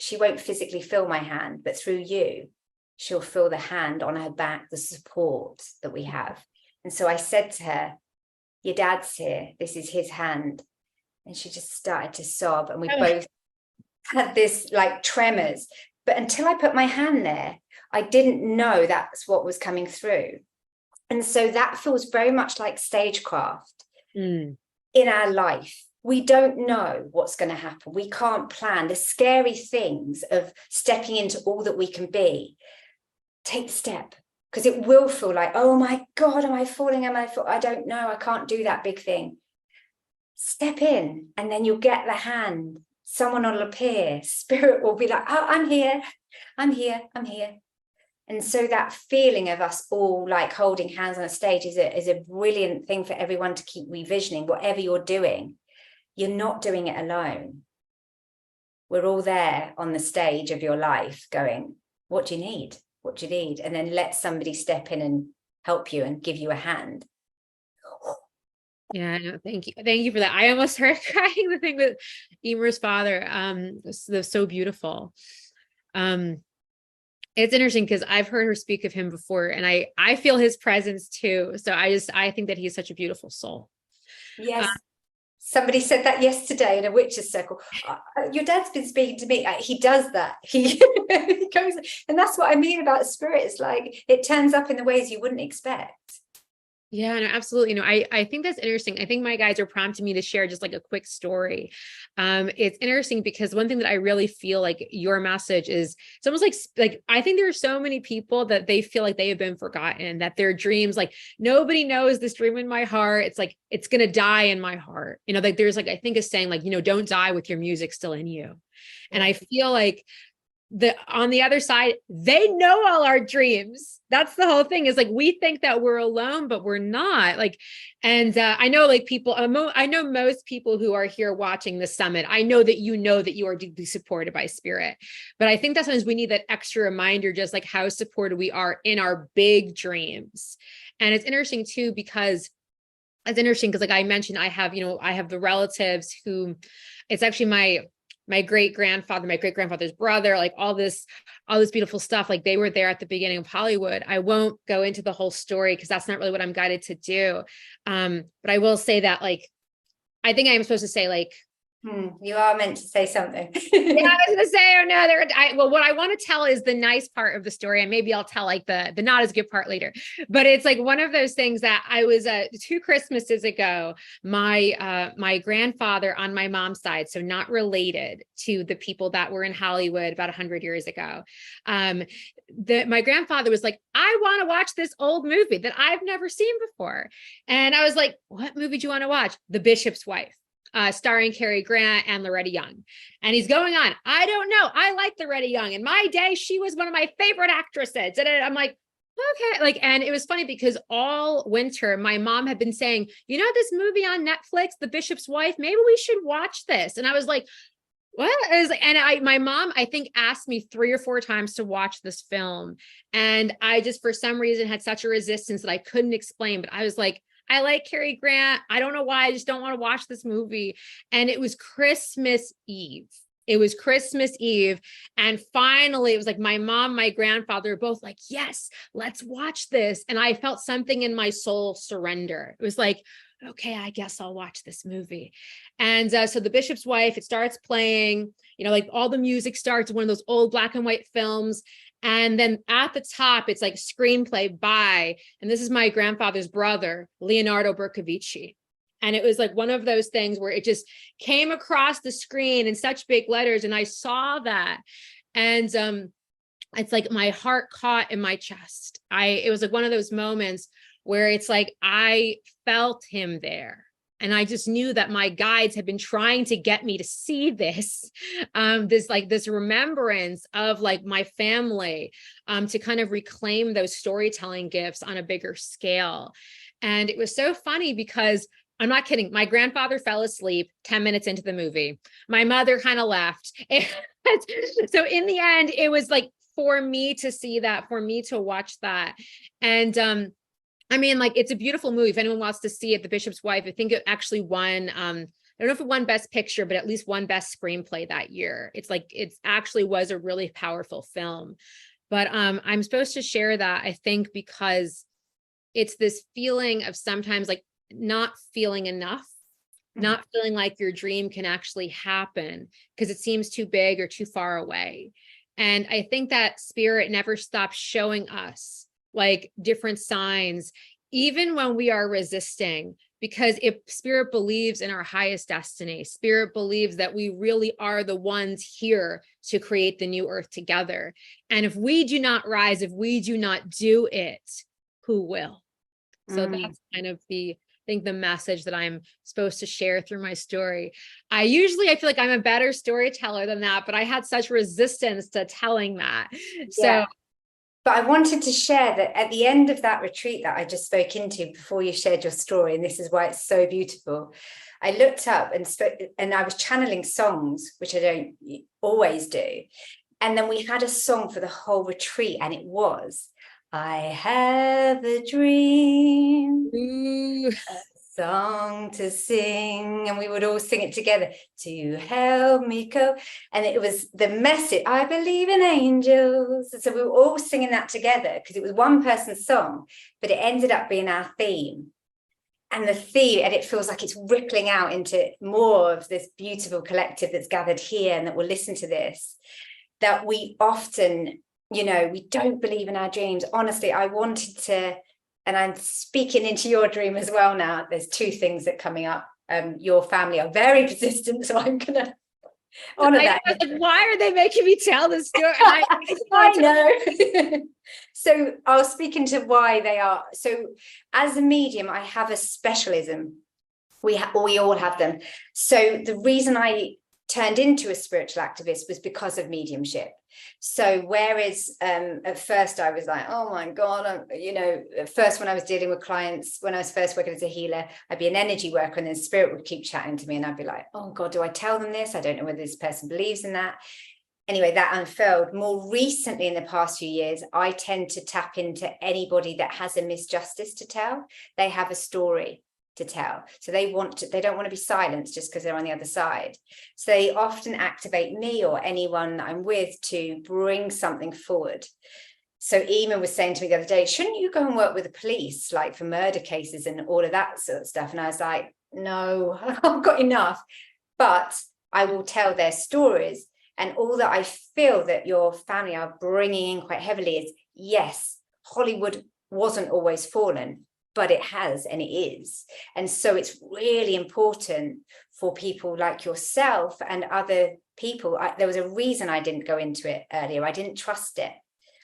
she won't physically feel my hand, but through you, she'll feel the hand on her back, the support that we have. And so I said to her, your dad's here. This is his hand. And she just started to sob. And we both had this like tremors. But until I put my hand there, I didn't know that's what was coming through. And so that feels very much like stagecraft in our life. We don't know what's going to happen. We can't plan the scary things of stepping into all that we can be. Take the step, because it will feel like, oh my God, am I falling? I don't know. I can't do that big thing. Step in, and then you'll get the hand someone will appear, spirit will be like, oh, I'm here, I'm here, I'm here. And so that feeling of us all like holding hands on a stage is a brilliant thing for everyone to keep revisioning. Whatever you're doing, you're not doing it alone. We're all there on the stage of your life going, what do you need? What do you need? And then let somebody step in and help you and give you a hand. Yeah, no, thank you. Thank you for that. I almost started crying the thing with Emer's father. Was so beautiful. It's interesting because I've heard her speak of him before, and I feel his presence too. So I think that he's such a beautiful soul. Yes. Somebody said that yesterday in a witches circle. Your dad's been speaking to me. He does that. He goes, and that's what I mean about spirit. It's like it turns up in the ways you wouldn't expect. Yeah, no, absolutely. No, I think that's interesting. I think my guides are prompting me to share just like a quick story. It's interesting because one thing that I really feel like your message is, it's almost like I think there are so many people that they feel like they have been forgotten, that their dreams, like nobody knows this dream in my heart. It's like, it's going to die in my heart. You know, like there's like, I think a saying like, you know, don't die with your music still in you. And I feel like on the other side, they know all our dreams. That's the whole thing, is like, we think that we're alone, but we're not. Like, and I know like people, I know most people who are here watching the summit, I know that you are deeply supported by spirit, but I think that sometimes we need that extra reminder, just like how supported we are in our big dreams. And it's interesting too, because like I mentioned, I have the relatives who, it's actually my great-grandfather's brother, like all this beautiful stuff. Like they were there at the beginning of Hollywood. I won't go into the whole story because that's not really what I'm guided to do. But I will say that, like, I think I am supposed to say like, you are meant to say something. yeah, I was gonna say, oh no, well, what I want to tell is the nice part of the story, and maybe I'll tell like the not as good part later. But it's like one of those things that I was 2 Christmases ago, my grandfather on my mom's side, so not related to the people that were in Hollywood about 100 years ago. My grandfather was like, I want to watch this old movie that I've never seen before. And I was like, what movie do you want to watch? The Bishop's Wife. Starring Cary Grant and Loretta Young. And he's going on, I don't know, I like Loretta Young. In my day, she was one of my favorite actresses. And I'm like, okay. Like, and it was funny because all winter, my mom had been saying, you know, this movie on Netflix, The Bishop's Wife, maybe we should watch this. And I was like, what is, and my mom, I think, asked me 3 or 4 times to watch this film. And I just, for some reason, had such a resistance that I couldn't explain. But I was like, I like Cary Grant. I don't know why. I just don't want to watch this movie. And it was Christmas Eve. And finally, it was like my mom, my grandfather were both like, yes, let's watch this. And I felt something in my soul surrender. It was like, okay, I guess I'll watch this movie. And so The Bishop's Wife, it starts playing, you know, like all the music starts, one of those old black and white films. And then at the top, it's like screenplay by, and this is my grandfather's brother, Leonardo Bercovici. And it was like one of those things where it just came across the screen in such big letters. And I saw that. And it's like my heart caught in my chest. It was like one of those moments where it's like, I felt him there. And I just knew that my guides had been trying to get me to see this, this remembrance of like my family, to kind of reclaim those storytelling gifts on a bigger scale. And it was so funny because I'm not kidding. My grandfather fell asleep 10 minutes into the movie. My mother kind of left. So in the end, it was like for me to see that, for me to watch that. And, I mean, like, it's a beautiful movie. If anyone wants to see it, The Bishop's Wife, I think it actually won, I don't know if it won Best Picture, but at least won Best Screenplay that year. It's like, it actually was a really powerful film. But I'm supposed to share that, I think, because it's this feeling of sometimes like not feeling enough, not feeling like your dream can actually happen because it seems too big or too far away. And I think that spirit never stops showing us like different signs, even when we are resisting, because if spirit believes in our highest destiny, spirit believes that we really are the ones here to create the new earth together. And if we do not rise, if we do not do it, who will? So that's kind of the think the message that I'm supposed to share through my story. I feel like I'm a better storyteller than that, but I had such resistance to telling that. So but I wanted to share that at the end of that retreat that I just spoke into before you shared your story, and this is why it's so beautiful, I looked up and I was channeling songs, which I don't always do. And then we had a song for the whole retreat, and it was, I have a dream, ooh. a song to sing, and we would all sing it together, to help me go. And it was the message, I believe in angels. So we were all singing that together because it was one person's song, but it ended up being our theme. And it feels like it's rippling out into more of this beautiful collective that's gathered here and that will listen to this, that we often, we don't believe in our dreams. Honestly, I wanted to, and I'm speaking into your dream as well now. There's two things that are coming up. Your family are very persistent, so I'm going to honor that. I was like, why are they making me tell this story? I know. So I'll speak into why they are. So as a medium, I have a specialism. We all have them. So the reason I turned into a spiritual activist was because of mediumship. So whereas at first I was like, oh my God, at first when I was dealing with clients, when I was first working as a healer, I'd be an energy worker and then spirit would keep chatting to me and I'd be like, oh God, do I tell them this? I don't know whether this person believes in that. Anyway, that unfurled. More recently, in the past few years, I tend to tap into anybody that has a misjustice to tell. They have a story to tell. So they don't want to be silenced just because they're on the other side. So they often activate me or anyone that I'm with to bring something forward. So Eamon was saying to me the other day, shouldn't you go and work with the police, like for murder cases and all of that sort of stuff? And I was like, no, I've got enough, but I will tell their stories. And all that I feel that your family are bringing in quite heavily is, yes, Hollywood wasn't always fallen, but it has, and it is. And so it's really important for people like yourself and other people. There was a reason I didn't go into it earlier. I didn't trust it.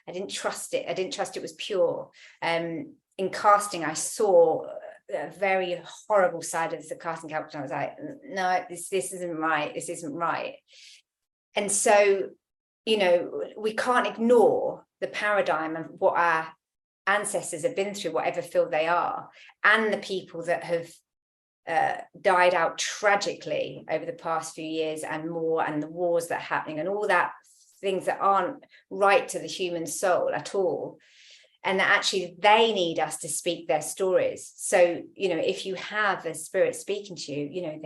I didn't trust it was pure. In casting, I saw a very horrible side of the casting couch. And I was like, no, this isn't right. This isn't right. And so, we can't ignore the paradigm of what our ancestors have been through, whatever field they are, and the people that have died out tragically over the past few years and more, and the wars that are happening and all that things that aren't right to the human soul at all. And that actually they need us to speak their stories. So, if you have a spirit speaking to you,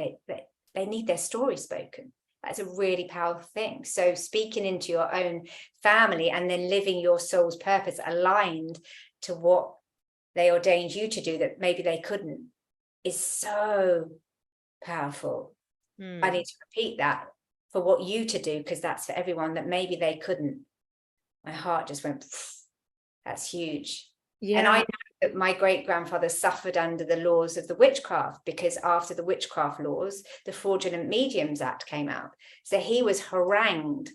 they need their story spoken. That's a really powerful thing. So speaking into your own family and then living your soul's purpose aligned to what they ordained you to do that maybe they couldn't is so powerful. I need to repeat that for what you to do, because that's for everyone that maybe they couldn't. My heart just went, that's huge. Yeah. And I know that my great-grandfather suffered under the laws of the witchcraft, because after the witchcraft laws, the Fraudulent Mediums Act came out. So he was harangued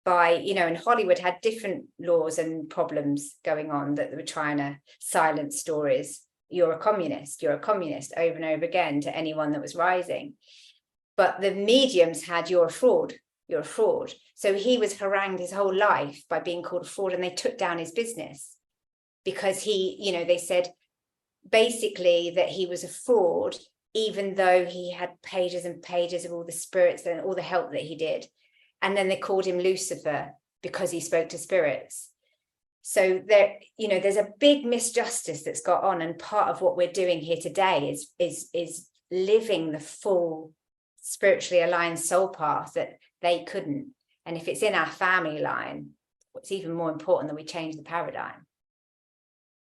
by, and Hollywood had different laws and problems going on that were trying to silence stories. You're a communist over and over again to anyone that was rising. But the mediums had, you're a fraud. So he was harangued his whole life by being called a fraud, and they took down his business. Because they said basically that he was a fraud, even though he had pages and pages of all the spirits and all the help that he did. And then they called him Lucifer because he spoke to spirits. So there's a big misjustice that's got on. And part of what we're doing here today is living the full spiritually aligned soul path that they couldn't. And if it's in our family line, it's even more important that we change the paradigm.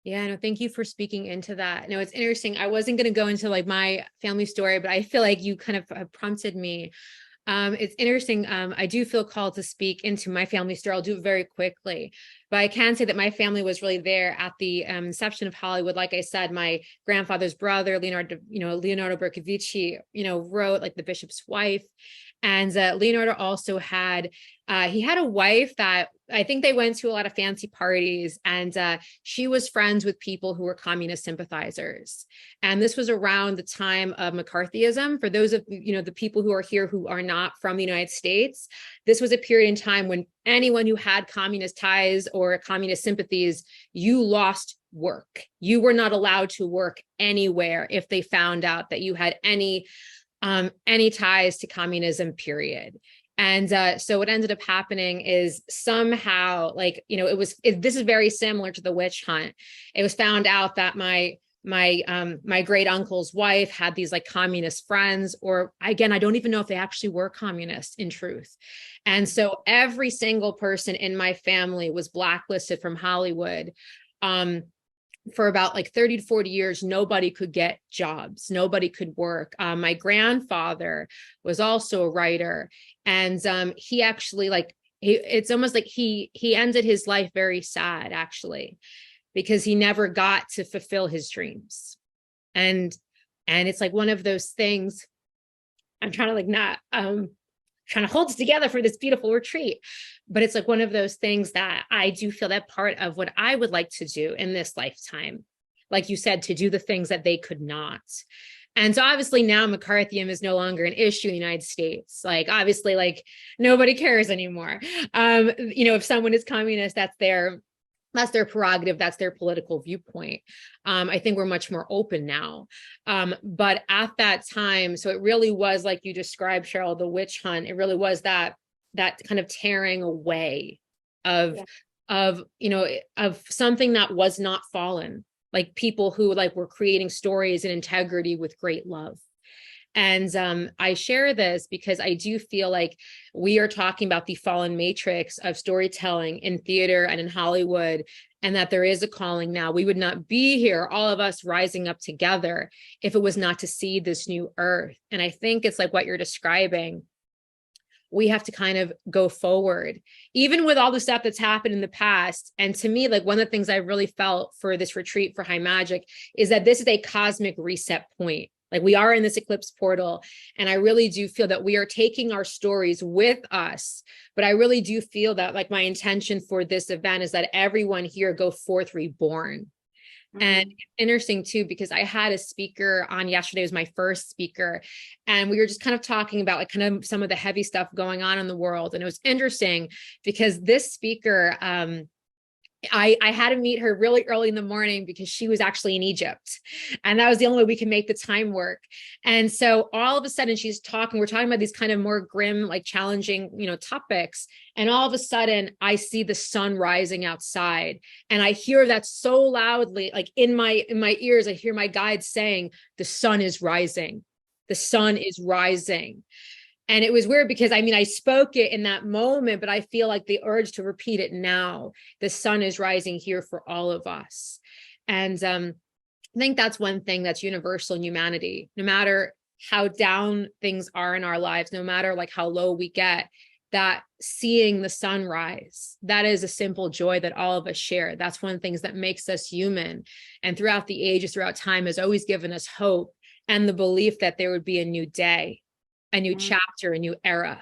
Yeah, no, thank you for speaking into that. No, it's interesting. I wasn't going to go into like my family story, but I feel like you kind of have prompted me. It's interesting. I do feel called to speak into my family story. I'll do it very quickly, but I can say that my family was really there at the inception of Hollywood. Like I said, my grandfather's brother, Leonardo Bercovici, wrote like The Bishop's Wife. And Leonardo also had, he had a wife that I think they went to a lot of fancy parties, and she was friends with people who were communist sympathizers. And this was around the time of McCarthyism. For those of, the people who are here who are not from the United States, this was a period in time when anyone who had communist ties or communist sympathies, you lost work. You were not allowed to work anywhere if they found out that you had any ties to communism, period. And so what ended up happening is somehow, like, this is very similar to the witch hunt. It was found out that my great uncle's wife had these like communist friends, or again, I don't even know if they actually were communists in truth. And so every single person in my family was blacklisted from Hollywood. For about like 30 to 40 years, nobody could get jobs. Nobody could work. My grandfather was also a writer. And he actually, it's almost like he ended his life very sad, actually, because he never got to fulfill his dreams. And it's like one of those things, I'm trying to trying to hold it together for this beautiful retreat. But it's like one of those things that I do feel that part of what I would like to do in this lifetime, like you said, to do the things that they could not. And so obviously now McCarthyism is no longer an issue in the United States. Like, obviously, like, nobody cares anymore. If someone is communist, that's their prerogative. That's their political viewpoint. I think we're much more open now. But at that time, so it really was, like you described, Cheryl, the witch hunt. It really was that kind of tearing away of something that was not fallen, like people who were creating stories in integrity with great love. And I share this because I do feel like we are talking about the fallen matrix of storytelling in theater and in Hollywood, and that there is a calling now. We would not be here, all of us rising up together, if it was not to see this new earth. And I think it's like what you're describing. We have to kind of go forward, even with all the stuff that's happened in the past. And to me, like, one of the things I really felt for this retreat for High Magick is that this is a cosmic reset point. Like, we are in this eclipse portal, and I really do feel that we are taking our stories with us. But I really do feel that, like, my intention for this event is that everyone here go forth reborn. And it's interesting too, because I had a speaker on yesterday, it was my first speaker, and we were just kind of talking about like kind of some of the heavy stuff going on in the world. And it was interesting because this speaker, I had to meet her really early in the morning because she was actually in Egypt, and that was the only way we could make the time work. And so all of a sudden we're talking about these kind of more grim, like challenging, topics. And all of a sudden I see the sun rising outside, and I hear that so loudly, like in my ears, I hear my guide saying, "The sun is rising. The sun is rising." And it was weird because I spoke it in that moment, but I feel like the urge to repeat it now. The sun is rising here for all of us. And I think that's one thing that's universal in humanity. No matter how down things are in our lives, no matter like how low we get, that seeing the sun rise, that is a simple joy that all of us share. That's one of the things that makes us human. And throughout the ages, throughout time, has always given us hope and the belief that there would be a new day, a new chapter, a new era.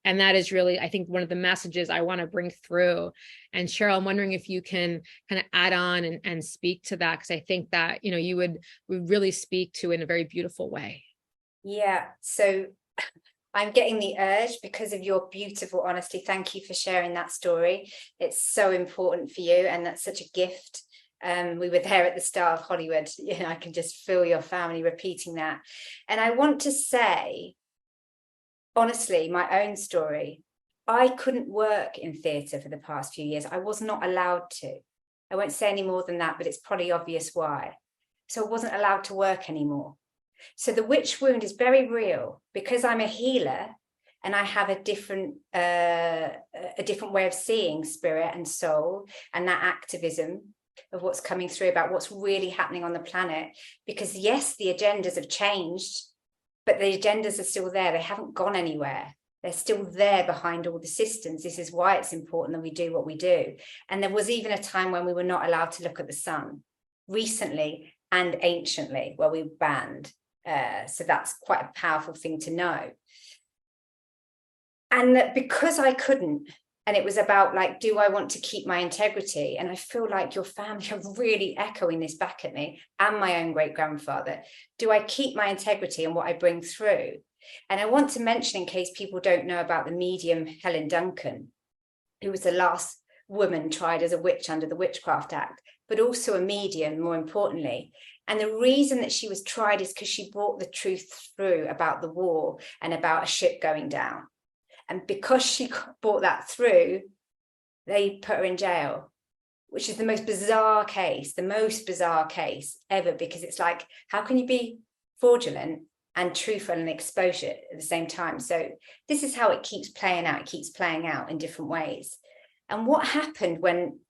And that is really, I think, one of the messages I want to bring through. And Cheryl, I'm wondering if you can kind of add on and speak to that, because I think that, you would really speak to it in a very beautiful way. Yeah. So I'm getting the urge because of your beautiful honesty. Thank you for sharing that story. It's so important for you, and that's such a gift. We were there at the start of Hollywood. I can just feel your family repeating that. And I want to say, honestly, my own story, I couldn't work in theatre for the past few years. I was not allowed to. I won't say any more than that, but it's probably obvious why. So I wasn't allowed to work anymore. So the witch wound is very real because I'm a healer, and I have a different way of seeing spirit and soul, and that activism of what's coming through about what's really happening on the planet. Because yes, the agendas have changed, but the agendas are still there. They haven't gone anywhere. They're still there behind all the systems. This is why it's important that we do what we do. And there was even a time when we were not allowed to look at the sun, recently and anciently, where we were banned. So that's quite a powerful thing to know. And that because I couldn't, and it was about like, do I want to keep my integrity? And I feel like your family are really echoing this back at me, and my own great grandfather. Do I keep my integrity and what I bring through? And I want to mention, in case people don't know about the medium Helen Duncan, who was the last woman tried as a witch under the Witchcraft Act, but also a medium, more importantly. And the reason that she was tried is because she brought the truth through about the war and about a ship going down. And because she brought that through, they put her in jail, which is the most bizarre case ever, because it's like, how can you be fraudulent and truthful and expose it at the same time? So this is how it keeps playing out. It keeps playing out in different ways. And what happened when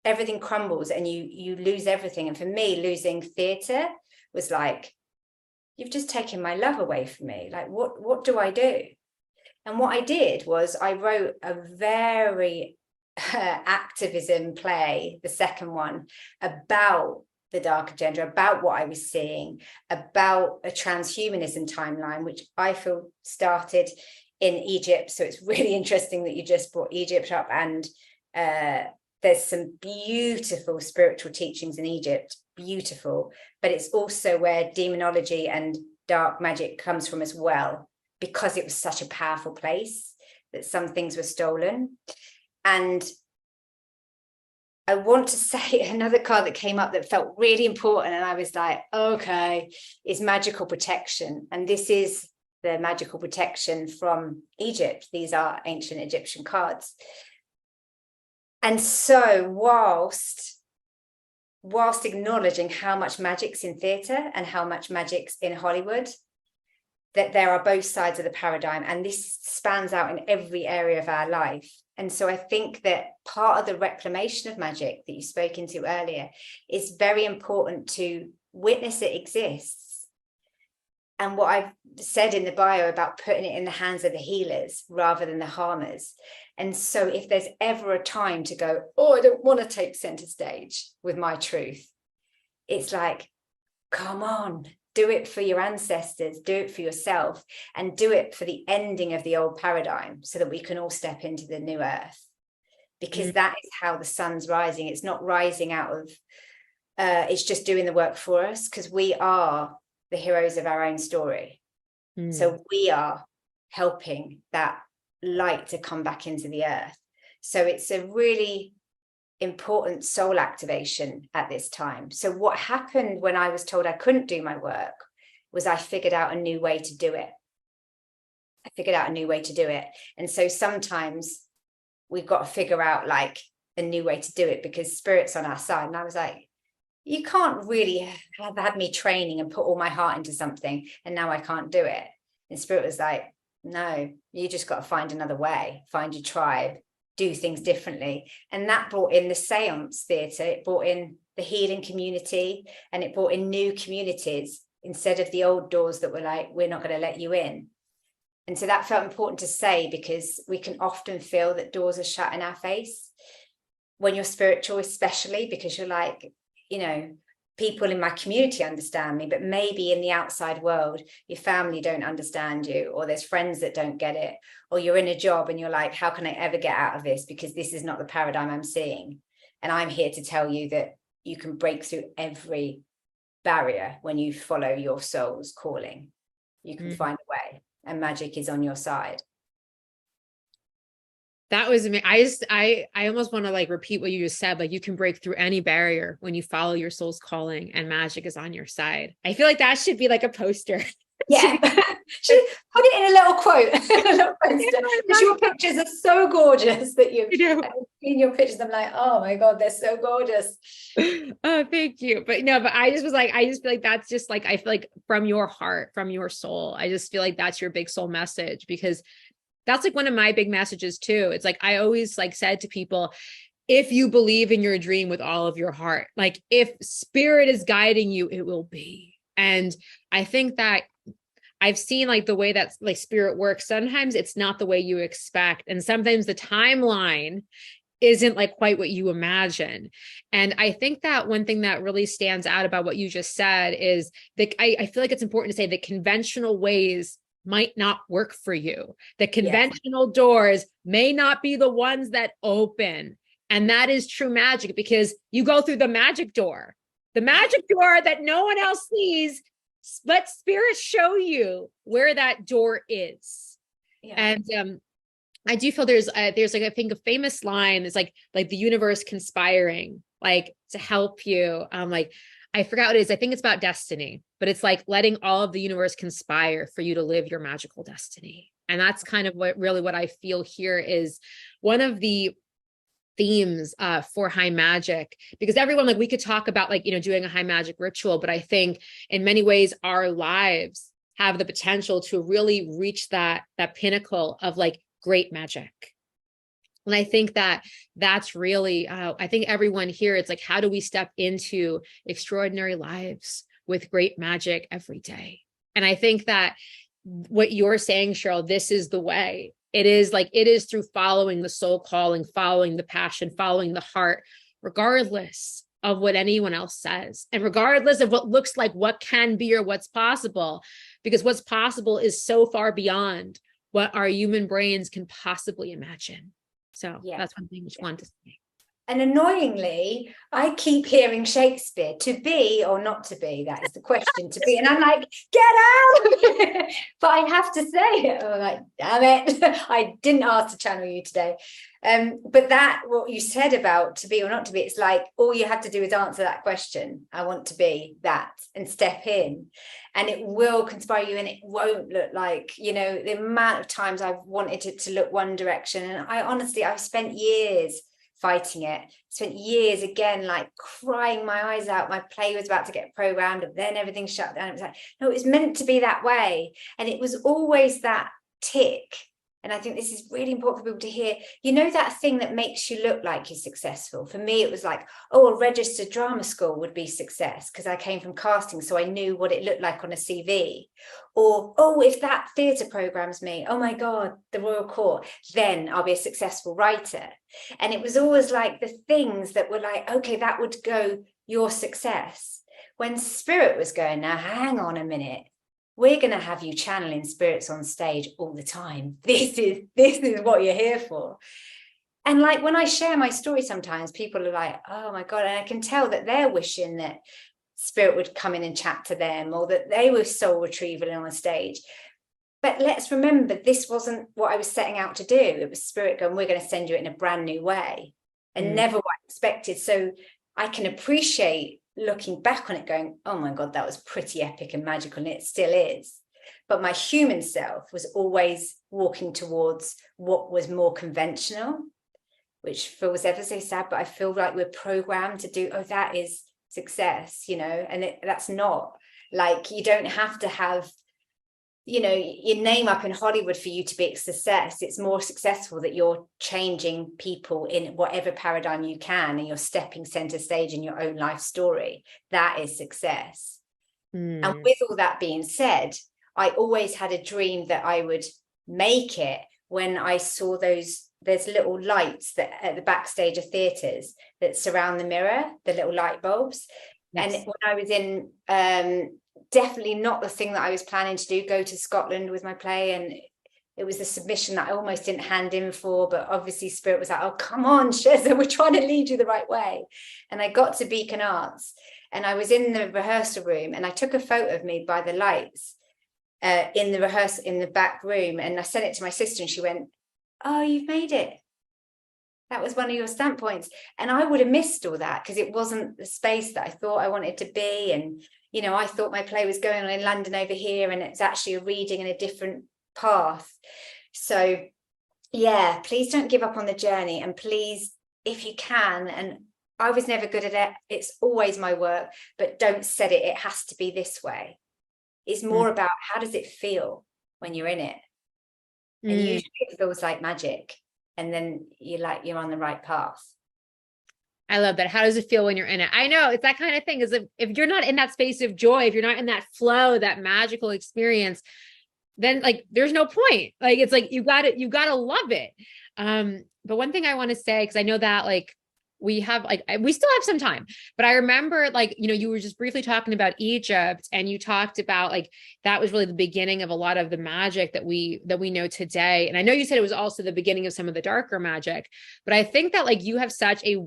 everything crumbles and you lose everything? And for me, losing theatre was like, you've just taken my love away from me. Like, what do I do? And what I did was I wrote a very activism play, the second one, about the dark agenda, about what I was seeing, about a transhumanism timeline, which I feel started in Egypt. So it's really interesting that you just brought Egypt up. And there's some beautiful spiritual teachings in Egypt, beautiful, but it's also where demonology and dark magic comes from as well, because it was such a powerful place that some things were stolen. And I want to say another card that came up that felt really important, and I was like, okay, is magical protection. And this is the magical protection from Egypt. These are ancient Egyptian cards. And so whilst acknowledging how much magic's in theatre and how much magic's in Hollywood, that there are both sides of the paradigm, and this spans out in every area of our life. And so I think that part of the reclamation of magic that you spoke into earlier is very important, to witness it exists. And what I've said in the bio about putting it in the hands of the healers rather than the harmers. And so if there's ever a time to go, oh, I don't want to take center stage with my truth, it's like, come on, do it for your ancestors, do it for yourself, and do it for the ending of the old paradigm, so that we can all step into the new earth. Because that is how the sun's rising. It's not rising out of, it's just doing the work for us, because we are the heroes of our own story. So we are helping that light to come back into the earth. So it's a really important soul activation at this time. So what happened when I was told I couldn't do my work was I figured out a new way to do it. And so sometimes we've got to figure out like a new way to do it, because spirit's on our side. And I was like, you can't really have had me training and put all my heart into something and now I can't do it. And spirit was like, no, you just got to find another way, find your tribe, do things differently. And that brought in the seance theatre, it brought in the healing community, and it brought in new communities instead of the old doors that were like, we're not going to let you in. And so that felt important to say, because we can often feel that doors are shut in our face when you're spiritual, especially because you're like, you know, people in my community understand me, but maybe in the outside world, your family don't understand you, or there's friends that don't get it, or you're in a job and you're like, how can I ever get out of this? Because this is not the paradigm I'm seeing. And I'm here to tell you that you can break through every barrier when you follow your soul's calling. You can find a way, and magic is on your side. That was amazing. I almost want to like repeat what you just said. Like, you can break through any barrier when you follow your soul's calling, and magic is on your side. I feel like that should be like a poster. Yeah. Should put it in a little quote. A little poster. Because your pictures are so gorgeous that you've seen your pictures. I'm like, oh my God, they're so gorgeous. Oh, thank you. But no, but I just feel like that's just like, I feel like from your heart, from your soul, I just feel like that's your big soul message, because that's like one of my big messages too. It's like, I always like said to people, if you believe in your dream with all of your heart, like if spirit is guiding you, it will be. And I think that I've seen like the way that like spirit works. Sometimes it's not the way you expect. And sometimes the timeline isn't like quite what you imagine. And I think that one thing that really stands out about what you just said is that I feel like it's important to say that conventional ways might not work for you. The conventional doors may not be the ones that open. And that is true magic, because you go through the magic door that no one else sees, but spirits show you where that door is. Yeah. And I do feel there's like, I think a famous line is like the universe conspiring, like to help you. Like, I forgot what it is. I think it's about destiny, but it's like letting all of the universe conspire for you to live your magical destiny. And that's kind of what I feel here is one of the themes for high magic, because everyone, like, we could talk about like, doing a high magic ritual, but I think in many ways our lives have the potential to really reach that pinnacle of like great magic. And I think that's really, I think everyone here, it's like, how do we step into extraordinary lives with great magic every day? And I think that what you're saying, Cheryl, this is the way. It is through following the soul calling, following the passion, following the heart, regardless of what anyone else says, and regardless of what looks like what can be or what's possible, because what's possible is so far beyond what our human brains can possibly imagine. So that's one thing I just wanted to say. And annoyingly, I keep hearing Shakespeare, to be or not to be, that is the question, to be. And I'm like, get out! But I have to say it. I'm like, damn it. I didn't ask to channel you today. But that, what you said about to be or not to be, it's like, all you have to do is answer that question. I want to be that, and step in. And it will conspire you, and it won't look like, the amount of times I've wanted it to look one direction. And I've spent years fighting it, spent years again, like crying my eyes out. My play was about to get programmed, and then everything shut down. It was like, no, it was meant to be that way. And it was always that tick. And I think this is really important for people to hear, that thing that makes you look like you're successful. For me, it was like, a registered drama school would be success, because I came from casting, so I knew what it looked like on a CV. Or, if that theatre programs me, oh my God, the Royal Court, then I'll be a successful writer. And it was always like the things that were like, okay, that would go your success. When Spirit was going, now hang on a minute. We're going to have you channeling spirits on stage all the time. This is what you're here for. And like when I share my story, sometimes people are like, oh my God. And I can tell that they're wishing that Spirit would come in and chat to them, or that they were soul retrieval on a stage. But let's remember, this wasn't what I was setting out to do. It was Spirit going, we're going to send you in a brand new way, and never what I expected. So I can appreciate looking back on it going, oh my God, that was pretty epic and magical, and it still is. But my human self was always walking towards what was more conventional, which feels ever so sad, but I feel like we're programmed to do, that is success, and that's not. Like, you don't have to have, your name up in Hollywood for you to be a success. It's more successful that you're changing people in whatever paradigm you can, and you're stepping center stage in your own life story. That is success. And with all that being said, I always had a dream that I would make it when I saw there's little lights that at the backstage of theatres that surround the mirror, the little light bulbs. Yes. And when I was in definitely not the thing that I was planning to do, go to Scotland with my play, and it was a submission that I almost didn't hand in for, but obviously Spirit was like, oh, come on, Sheza, we're trying to lead you the right way. And I got to Beacon Arts, and I was in the rehearsal room, and I took a photo of me by the lights in the back room, and I sent it to my sister, and she went, oh, you've made it. That was one of your stand points. And I would have missed all that, because it wasn't the space that I thought I wanted to be. And I thought my play was going on in London over here, and it's actually a reading in a different path. So yeah, please don't give up on the journey. And please, if you can, and I was never good at it, it's always my work, but don't set it has to be this way. It's more about, how does it feel when you're in it? And usually it feels like magic, and then you're on the right path. I love that. How does it feel when you're in it? I know it's that kind of thing, is if you're not in that space of joy, if you're not in that flow, that magical experience, then like there's no point. Like, it's like you got to love it. But one thing I want to say, because I know that like we have like, we still have some time, but I remember like, you know, you were just briefly talking about Egypt, and you talked about like, that was really the beginning of a lot of the magic that we know today. And I know you said it was also the beginning of some of the darker magic, but I think that like you have such a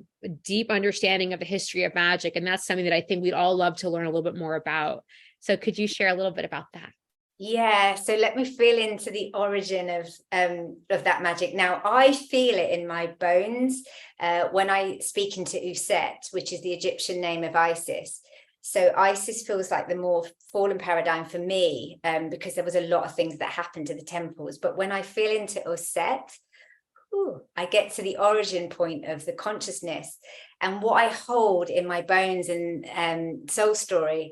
deep understanding of the history of magic. And that's something that I think we'd all love to learn a little bit more about. So could you share a little bit about that? Yeah, so let me feel into the origin of that magic. Now, I feel it in my bones when I speak into Uset, which is the Egyptian name of Isis. So Isis feels like the more fallen paradigm for me, because there was a lot of things that happened to the temples. But when I feel into Uset, I get to the origin point of the consciousness, and what I hold in my bones and soul story.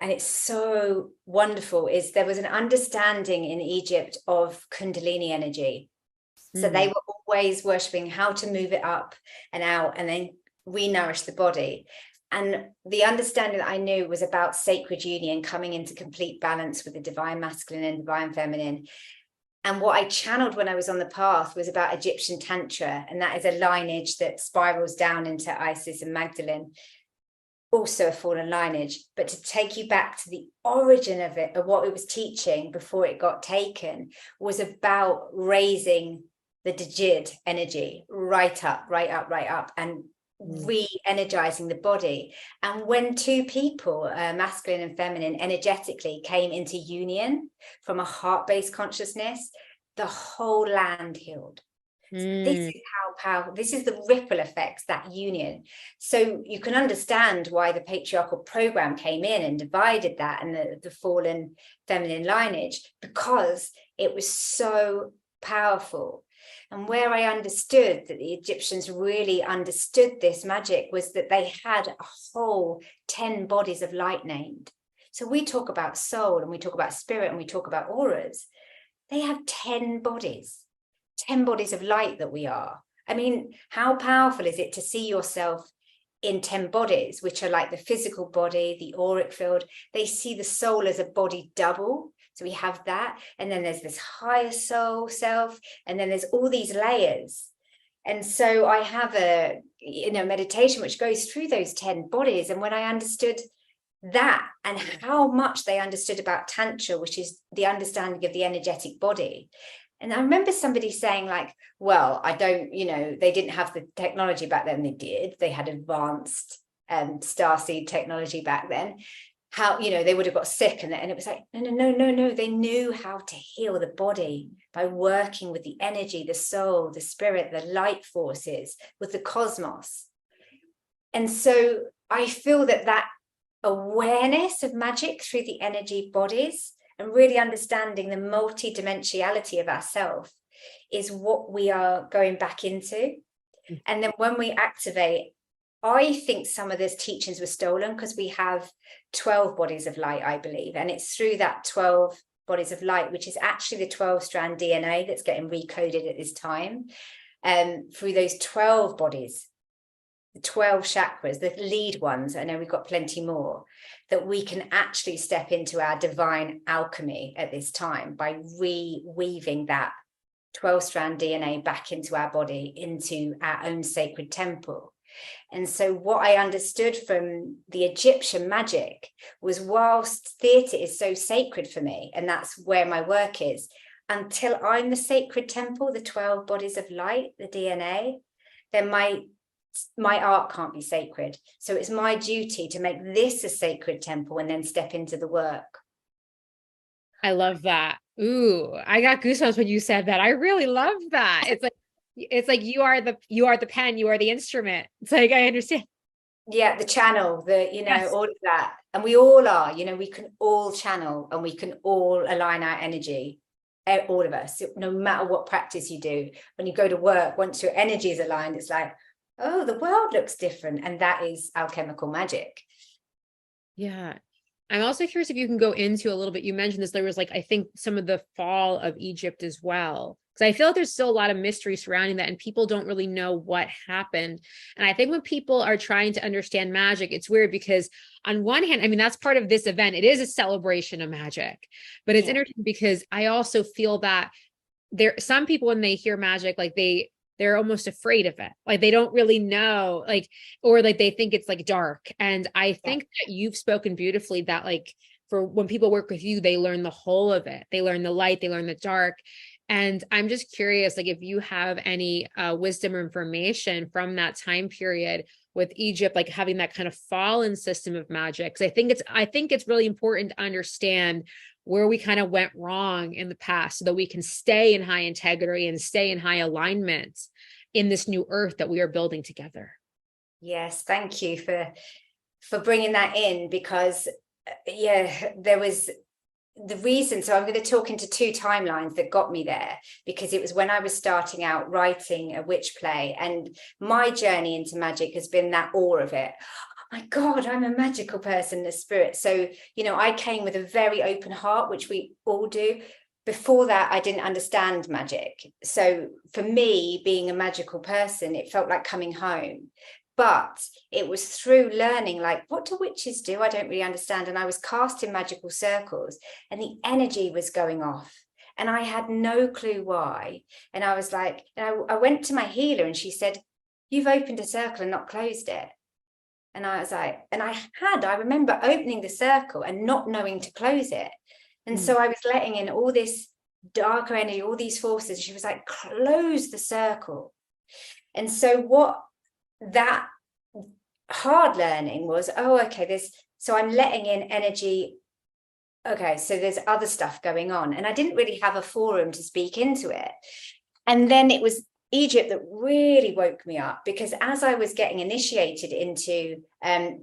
And it's so wonderful, is there was an understanding in Egypt of Kundalini energy. So they were always worshipping how to move it up and out and then re-nourish the body. And the understanding that I knew was about sacred union, coming into complete balance with the divine masculine and divine feminine. And what I channeled when I was on the path was about Egyptian Tantra. And that is a lineage that spirals down into Isis and Magdalene, also a fallen lineage. But to take you back to the origin of it, of what it was teaching before it got taken, was about raising the Djid energy right up, and re-energizing the body. And when two people, masculine and feminine, energetically came into union from a heart-based consciousness, the whole land healed. This is how powerful, this is the ripple effects, that union. So you can understand why the patriarchal program came in and divided that and the fallen feminine lineage, because it was so powerful. And where I understood that the Egyptians really understood this magic was that they had a whole 10 bodies of light named. So we talk about soul and we talk about spirit and we talk about auras. They have 10 bodies. 10 bodies of light that we are. I mean, how powerful is it to see yourself in 10 bodies, which are like the physical body, the auric field? They see the soul as a body double. So we have that. And then there's this higher soul self. And then there's all these layers. And so I have a meditation which goes through those 10 bodies. And when I understood that and how much they understood about Tantra, which is the understanding of the energetic body. And I remember somebody saying like, well, I don't, they didn't have the technology back then. They did. They had advanced starseed technology back then. How, they would have got sick. And it was like, no. They knew how to heal the body by working with the energy, the soul, the spirit, the light forces, with the cosmos. And so I feel that awareness of magic through the energy bodies and really understanding the multi-dimensionality of ourselves is what we are going back into. And then when we activate, I think some of those teachings were stolen because we have 12 bodies of light, I believe. And it's through that 12 bodies of light, which is actually the 12-strand DNA that's getting recoded at this time. Through those 12 bodies, the 12 chakras, the lead ones, I know we've got plenty more, that we can actually step into our divine alchemy at this time by reweaving that 12-strand DNA back into our body, into our own sacred temple. And so what I understood from the Egyptian magic was, whilst theatre is so sacred for me, and that's where my work is, until I'm the sacred temple, the 12 bodies of light, the DNA, then my art can't be sacred. So it's my duty to make this a sacred temple and then step into the work. I love that. Ooh, I got goosebumps when you said that. I really love that. It's like you are the pen, you are the instrument. It's like, I understand. Yeah, the channel, Yes. all of that. And we all are, we can all channel and we can all align our energy. All of us, no matter what practice you do. When you go to work, once your energy is aligned, it's like, oh, the world looks different. And that is alchemical magic. Yeah. I'm also curious if you can go into a little bit. You mentioned this, there was like, I think some of the fall of Egypt as well. Because I feel like there's still a lot of mystery surrounding that and people don't really know what happened. And I think when people are trying to understand magic, it's weird because on one hand, I mean, that's part of this event. It is a celebration of magic, but it's interesting because I also feel that some people, when they hear magic, like they're almost afraid of it. Like they don't really know, like, or like they think it's like dark. And I think that you've spoken beautifully that like for when people work with you, they learn the whole of it. They learn the light, they learn the dark. And I'm just curious, like if you have any wisdom or information from that time period with Egypt, like having that kind of fallen system of magic. Because I think it's really important to understand where we kind of went wrong in the past so that we can stay in high integrity and stay in high alignment in this new earth that we are building together. Yes, thank you for bringing that in, because there was the reason. So I'm going to talk into two timelines that got me there, because it was when I was starting out writing a witch play, and my journey into magic has been that awe of it. Oh my God, I'm a magical person, the spirit. So, I came with a very open heart, which we all do. Before that, I didn't understand magic. So for me, being a magical person, it felt like coming home. But it was through learning, like, what do witches do? I don't really understand. And I was cast in magical circles and the energy was going off and I had no clue why. And I was like, I went to my healer and she said, you've opened a circle and not closed it. And I was like, I remember opening the circle and not knowing to close it. And so I was letting in all this darker energy, all these forces. She was like, close the circle. And so what that hard learning was, so I'm letting in energy. Okay, so there's other stuff going on. And I didn't really have a forum to speak into it. And then it was Egypt that really woke me up, because as I was getting initiated into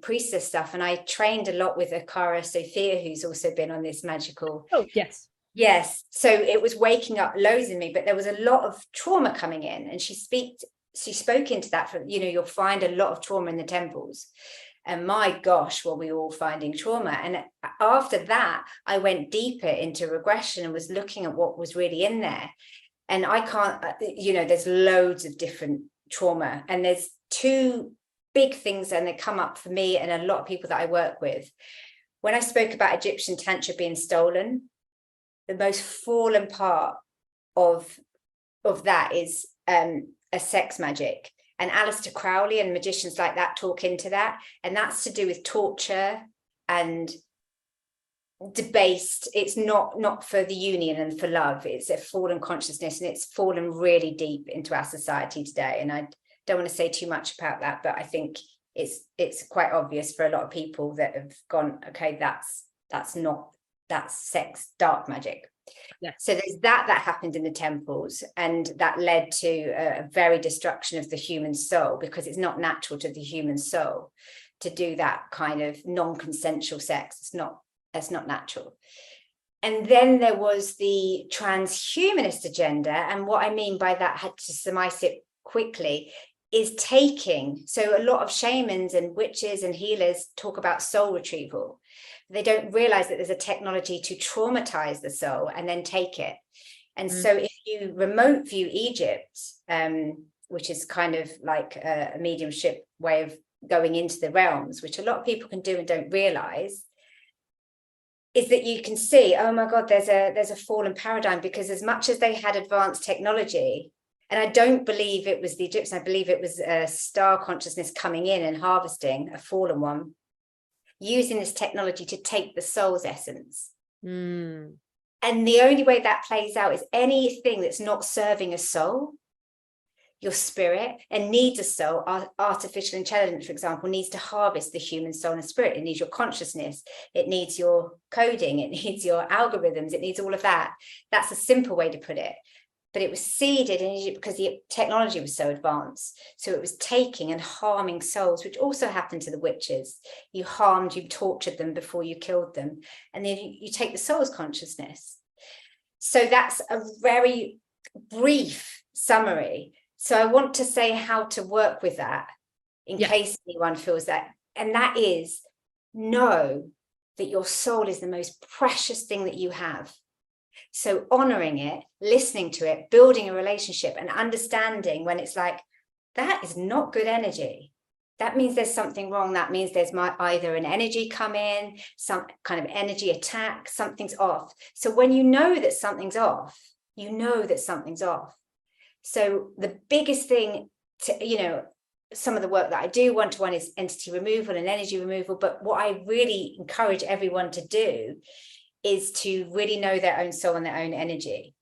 priestess stuff, and I trained a lot with Akara Sophia, who's also been on this magical. Oh, yes. Yes. So it was waking up loads in me, but there was a lot of trauma coming in, and she spoke into that. You'll find a lot of trauma in the temples. And my gosh, were we all finding trauma. And after that, I went deeper into regression and was looking at what was really in there. And I can't, there's loads of different trauma. And there's two big things, and they come up for me and a lot of people that I work with. When I spoke about Egyptian Tantra being stolen, the most fallen part of that is a sex magic. And Aleister Crowley and magicians like that talk into that. And that's to do with torture and debased. It's not for the union and for love. It's a fallen consciousness, and it's fallen really deep into our society today. And I don't want to say too much about that, but I think it's quite obvious for a lot of people that have gone, okay, that's sex, dark magic. Yeah. So there's that happened in the temples, and that led to a very destruction of the human soul, because it's not natural to the human soul to do that kind of non-consensual sex. That's not natural. And then there was the transhumanist agenda. And what I mean by that, had to surmise it quickly, is taking. So a lot of shamans and witches and healers talk about soul retrieval. They don't realize that there's a technology to traumatize the soul and then take it. And so if you remote view Egypt, which is kind of like a mediumship way of going into the realms, which a lot of people can do and don't realize, is that you can see, oh my God, there's a fallen paradigm, because as much as they had advanced technology, and I don't believe it was the Egyptians, I believe it was a star consciousness coming in and harvesting a fallen one, using this technology to take the soul's essence. And the only way that plays out is anything that's not serving a soul, your spirit, and needs a soul. Artificial intelligence, for example, needs to harvest the human soul and spirit. It needs your consciousness. It needs your coding. It needs your algorithms. It needs all of that. That's a simple way to put it. But it was seeded in Egypt because the technology was so advanced. So it was taking and harming souls, which also happened to the witches. You tortured them before you killed them. And then you take the soul's consciousness. So that's a very brief summary. So I want to say how to work with that in case anyone feels that. And that is, know that your soul is the most precious thing that you have. So honoring it, listening to it, building a relationship, and understanding when it's like, that is not good energy. That means there's something wrong. That means there's either an energy come in, some kind of energy attack, something's off. So when you know that something's off, you know that something's off. So the biggest thing to, some of the work that I do one-to-one is entity removal and energy removal. But what I really encourage everyone to do is to really know their own soul and their own energy.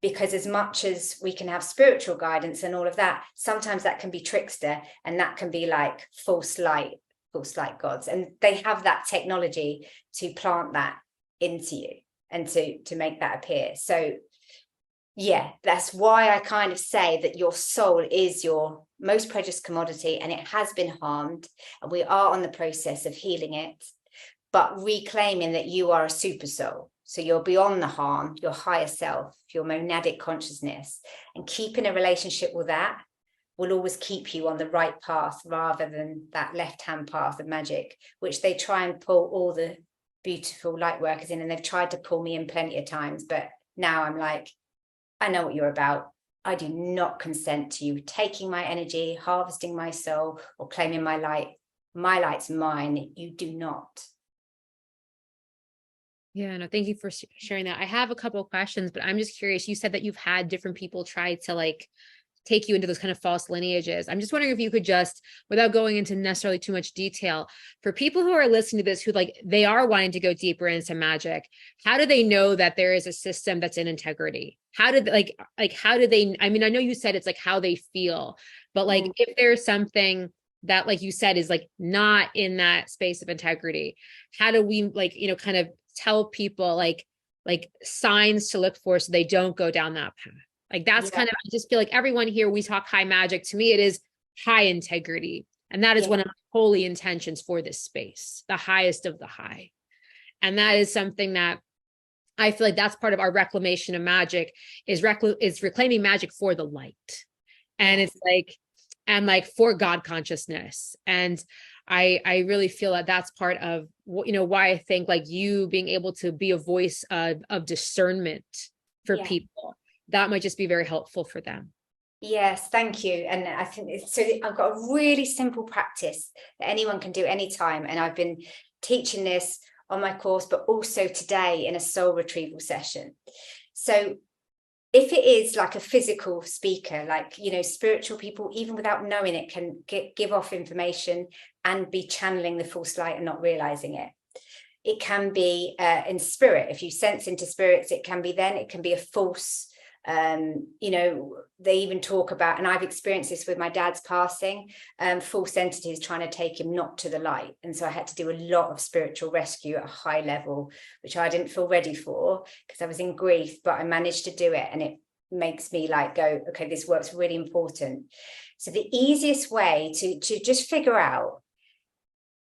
Because as much as we can have spiritual guidance and all of that, sometimes that can be trickster, and that can be like false light gods. And they have that technology to plant that into you and to make that appear. So yeah, that's why I kind of say that your soul is your most precious commodity, and it has been harmed, and we are on the process of healing it, but reclaiming that you are a super soul. So you're beyond the harm, your higher self, your monadic consciousness, and keeping a relationship with that will always keep you on the right path, rather than that left-hand path of magic, which they try and pull all the beautiful light workers in. And they've tried to pull me in plenty of times, but now I'm like, I know what you're about. I do not consent to you taking my energy, harvesting my soul, or claiming my light. My light's mine. You do not. Yeah, no, thank you for sharing that. I have a couple of questions, but I'm just curious. You said that you've had different people try to like take you into those kind of false lineages. I'm just wondering if you could just, without going into necessarily too much detail, for people who are listening to this, who like, they are wanting to go deeper into magic, how do they know that there is a system that's in integrity? How did how do they, I mean, I know you said it's like how they feel, but like if there's something that, like you said, is like not in that space of integrity, how do we like, kind of tell people like signs to look for so they don't go down that path? Like that's kind of, I just feel like everyone here, we talk high magic. To me, it is high integrity. And that is one of my holy intentions for this space, the highest of the high. And that is something that I feel like that's part of our reclamation of magic, is reclaiming magic for the light. And it's like, and like for God consciousness. And I really feel that that's part of what, why I think like you being able to be a voice of discernment for people, that might just be very helpful for them. Yes, thank you. And I think so. I've got a really simple practice that anyone can do anytime. And I've been teaching this on my course, but also today in a soul retrieval session. So if it is like a physical speaker, like, spiritual people, even without knowing it, can give off information and be channeling the false light and not realizing it. It can be in spirit. If you sense into spirits, it can be a false, they even talk about, and I've experienced this with my dad's passing, false entities trying to take him not to the light. And so I had to do a lot of spiritual rescue at a high level, which I didn't feel ready for because I was in grief, but I managed to do it. And it makes me like go, okay, this work's really important. So the easiest way to just figure out,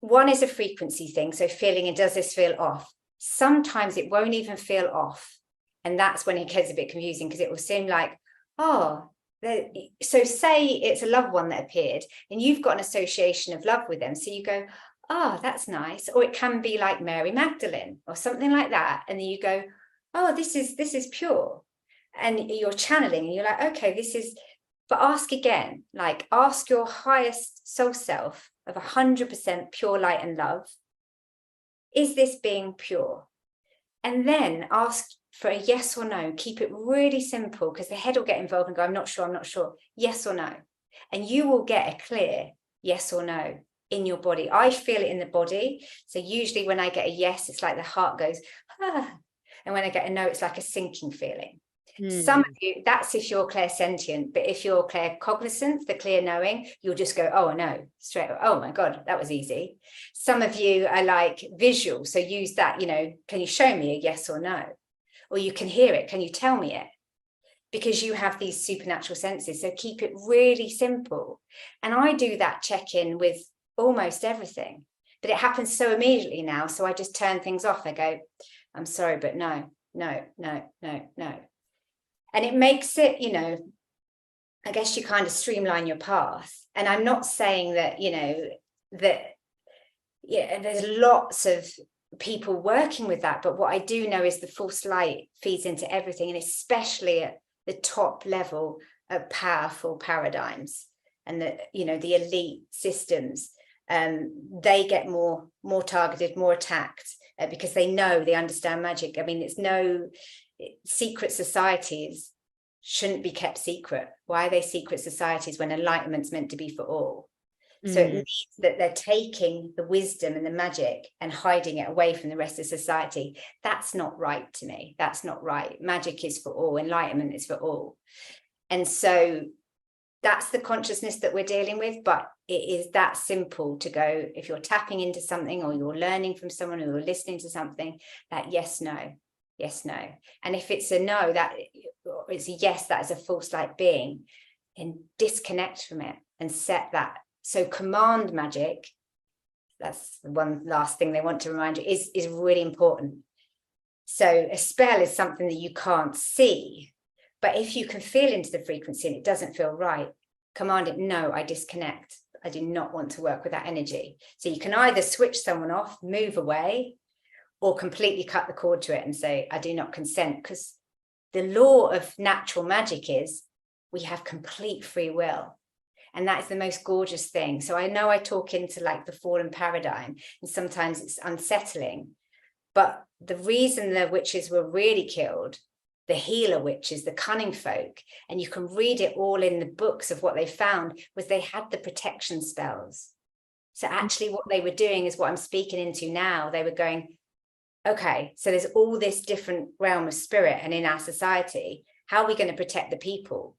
one is a frequency thing. So feeling, and does this feel off? Sometimes it won't even feel off. And that's when it gets a bit confusing, because it will seem like, so say it's a loved one that appeared and you've got an association of love with them. So you go, that's nice. Or it can be like Mary Magdalene or something like that. And then you go, this is pure. And you're channeling and you're like, okay, but ask again, like ask your highest soul self of 100% pure light and love. Is this being pure? And then ask for a yes or no. Keep it really simple, because the head will get involved and go, I'm not sure. Yes or no. And you will get a clear yes or no in your body. I feel it in the body. So usually when I get a yes, it's like the heart goes, ah. And when I get a no, it's like a sinking feeling. Some of you, that's if you're clairsentient, but if you're claircognizant, the clear knowing, you'll just go, oh no, straight, oh my God, that was easy. Some of you are like visual. So use that, can you show me a yes or no? Or you can hear it, can you tell me it? Because you have these supernatural senses. So keep it really simple. And I do that check-in with almost everything, but it happens so immediately now. So I just turn things off. I go, I'm sorry, but no. And it makes it, I guess you kind of streamline your path. And I'm not saying that, there's lots of people working with that. But what I do know is the false light feeds into everything, and especially at the top level of powerful paradigms and the elite systems. They get more targeted, more attacked because they understand magic. I mean, it's no secret societies shouldn't be kept secret. Why are they secret societies when enlightenment's meant to be for all? So it means that they're taking the wisdom and the magic and hiding it away from the rest of society. That's not right to me. That's not right. Magic is for all. Enlightenment is for all. And so that's the consciousness that we're dealing with. But it is that simple to go, if you're tapping into something or you're learning from someone or you're listening to something, that yes, no, yes, no. And if it's a no, that it's a yes, that is a false light being, and disconnect from it and set that. So command magic, that's the one last thing they want to remind you, is really important. So a spell is something that you can't see, but if you can feel into the frequency and it doesn't feel right, command it, no, I disconnect. I do not want to work with that energy. So you can either switch someone off, move away, or completely cut the cord to it and say, I do not consent, because the law of natural magic is we have complete free will. And that's the most gorgeous thing. So I know I talk into like the fallen paradigm, and sometimes it's unsettling. But the reason the witches were really killed, the healer witches, the cunning folk, and you can read it all in the books of what they found, was they had the protection spells. So actually what they were doing is what I'm speaking into now. They were going, okay, so there's all this different realm of spirit, and in our society, how are we going to protect the people?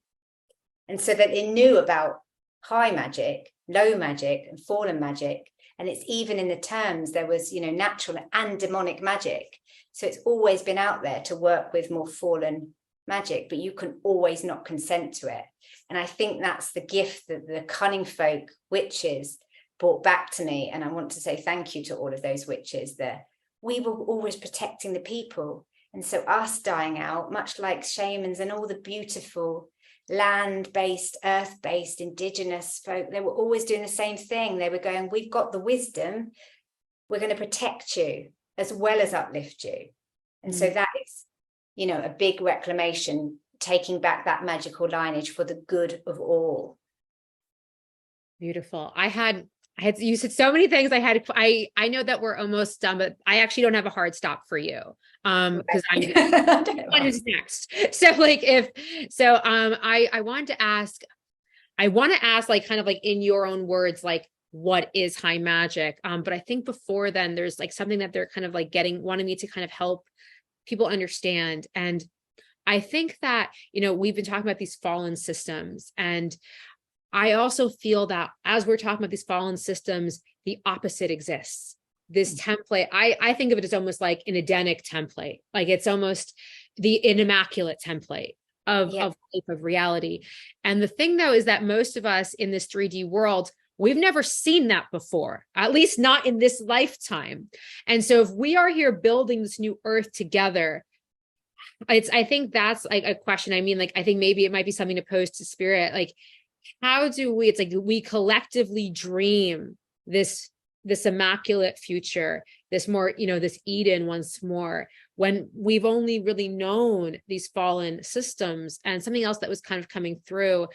And so that they knew about high magic, low magic, and fallen magic. And it's even in the terms, there was, natural and demonic magic. So it's always been out there to work with more fallen magic, but you can always not consent to it. And I think that's the gift that the cunning folk witches brought back to me. And I want to say thank you to all of those witches there. We were always protecting the people. And so us dying out, much like shamans and all the beautiful land-based, earth-based, indigenous folk, they were always doing the same thing. They were going, we've got the wisdom, we're going to protect you as well as uplift you. And so that is, a big reclamation, taking back that magical lineage for the good of all. Beautiful. You said so many things. I know that we're almost done, but I actually don't have a hard stop for you. Because what is next? So I want to ask like kind of like in your own words, like what is high magic? But I think before then there's like something that they're kind of like wanting me to kind of help people understand. And I think that, we've been talking about these fallen systems, and I also feel that as we're talking about these fallen systems, the opposite exists. This template, I think of it as almost like an Edenic template. Like it's almost an immaculate template of reality. And the thing though, is that most of us in this 3D world, we've never seen that before, at least not in this lifetime. And so if we are here building this new earth together, I think that's like a question. I mean, like, I think maybe it might be something to pose to spirit. Like, how do we, it's like we collectively dream this immaculate future, this more, this Eden once more, when we've only really known these fallen systems. And something else that was kind of coming through,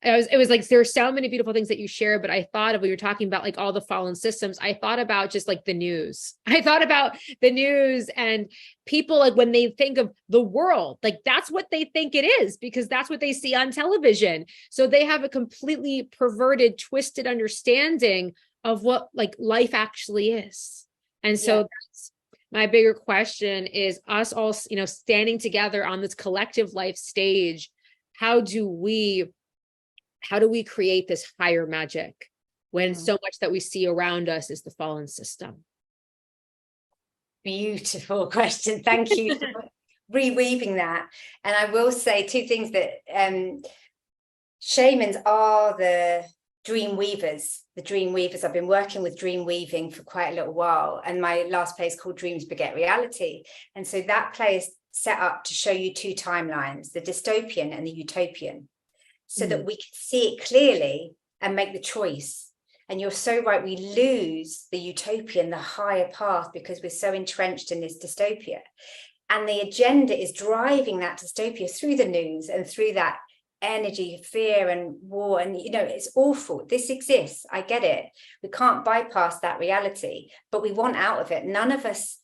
it was like, there are so many beautiful things that you share, but I thought of, we were talking about like all the fallen systems, I thought about just like the news. I thought about the news and people, like when they think of the world, like that's what they think it is, because that's what they see on television. So they have a completely perverted, twisted understanding of what like life actually is. And so that's my bigger question, is us all, standing together on this collective life stage. How do we create this higher magic when so much that we see around us is the fallen system? Beautiful question. Thank you for reweaving that. And I will say two things, that shamans are the dream weavers. I've been working with dream weaving for quite a little while, and my last play is called Dreams Beget Reality. And so that play is set up to show you two timelines, the dystopian and the utopian, so that we can see it clearly and make the choice. And you're so right, we lose the utopian, the higher path, because we're so entrenched in this dystopia. And the agenda is driving that dystopia through the news and through that energy, fear and war. And, it's awful. This exists. I get it. We can't bypass that reality, but we want out of it. None of us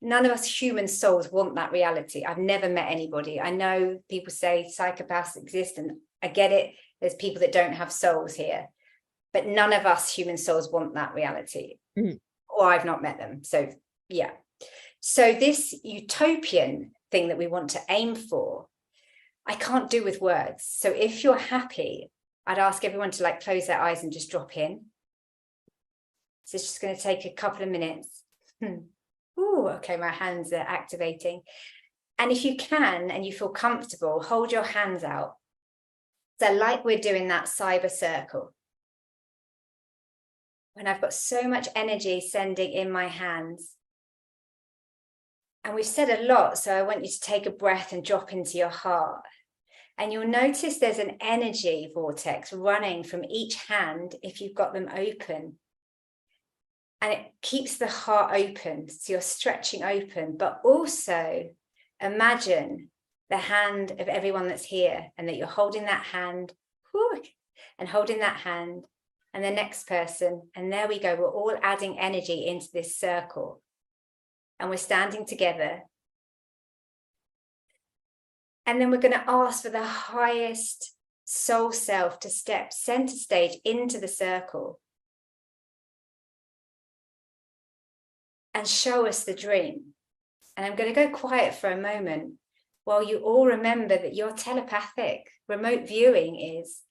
None of us human souls want that reality. I've never met anybody. I know people say psychopaths exist, and I get it. There's people that don't have souls here, but none of us human souls want that reality. Or I've not met them. So yeah. So this utopian thing that we want to aim for, I can't do with words. So if you're happy, I'd ask everyone to like close their eyes and just drop in. So it's just going to take a couple of minutes. Ooh, okay, my hands are activating. And if you can, and you feel comfortable, hold your hands out. So like we're doing that cyber circle. When I've got so much energy sending in my hands. And we've said a lot, so I want you to take a breath and drop into your heart. And you'll notice there's an energy vortex running from each hand if you've got them open. And it keeps the heart open, so you're stretching open, but also imagine the hand of everyone that's here and that you're holding that hand, and holding that hand, and the next person, and there we go. We're all adding energy into this circle, and we're standing together. And then we're going to ask for the highest soul self to step center stage into the circle and show us the dream. And I'm going to go quiet for a moment while you all remember that you're telepathic. Remote viewing is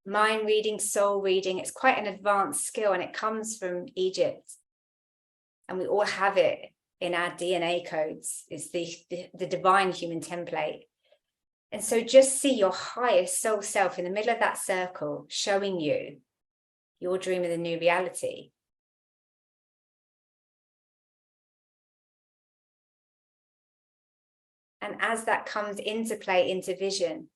mind reading, soul reading. It's quite an advanced skill, and it comes from Egypt. And we all have it in our DNA codes. It's the divine human template. And so just see your highest soul self in the middle of that circle, showing you your dream of the new reality. And as that comes into play, into vision,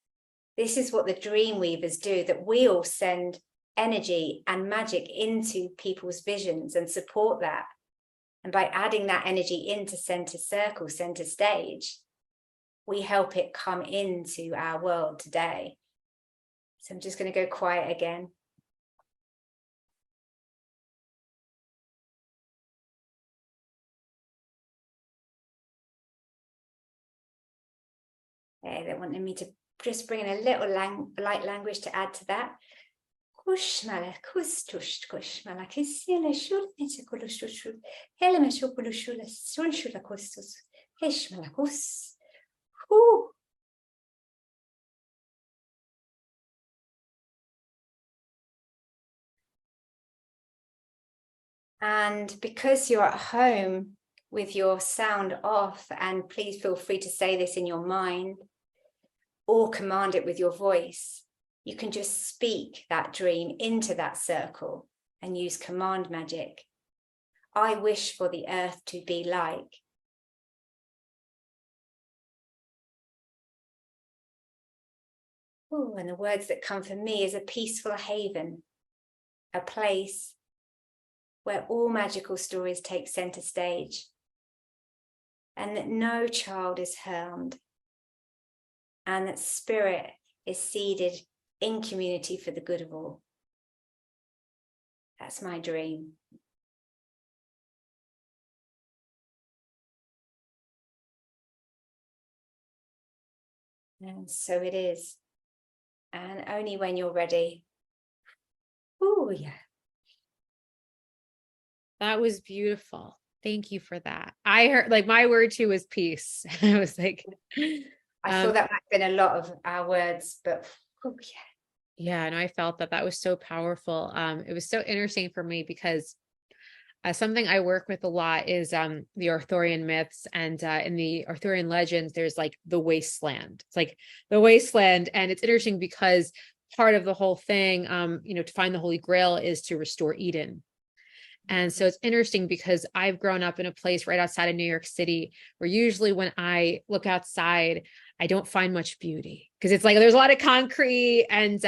this is what the dream weavers do, that we all send energy and magic into people's visions and support that. And by adding that energy into center circle, center stage, we help it come into our world today. So I'm just going to go quiet again. Okay, they're wanting me to just bring in a little light language to add to that. Kushmala kustush kushmala kisila shulnita kulushushul helma shukulushula sunshula kustus heshmala kus. And because you're at home with your sound off, and please feel free to say this in your mind or command it with your voice, you can just speak that dream into that circle and use command magic. I wish for the earth to be like. Ooh, and the words that come for me is a peaceful haven, a place where all magical stories take center stage, and that no child is harmed, and that spirit is seeded in community for the good of all. That's my dream. And so it is. And only when you're ready. Oh, yeah. That was beautiful. Thank you for that. I heard, like, my word too was peace. I was like, I feel that might have been a lot of our words, but oh, yeah. Yeah, and I felt that was so powerful. It was so interesting for me because something I work with a lot is the Arthurian myths, and in the Arthurian legends, there's like the wasteland. It's like the wasteland, and it's interesting because part of the whole thing, to find the Holy Grail is to restore Eden. And so it's interesting because I've grown up in a place right outside of New York City where usually when I look outside, I don't find much beauty because it's like there's a lot of concrete, and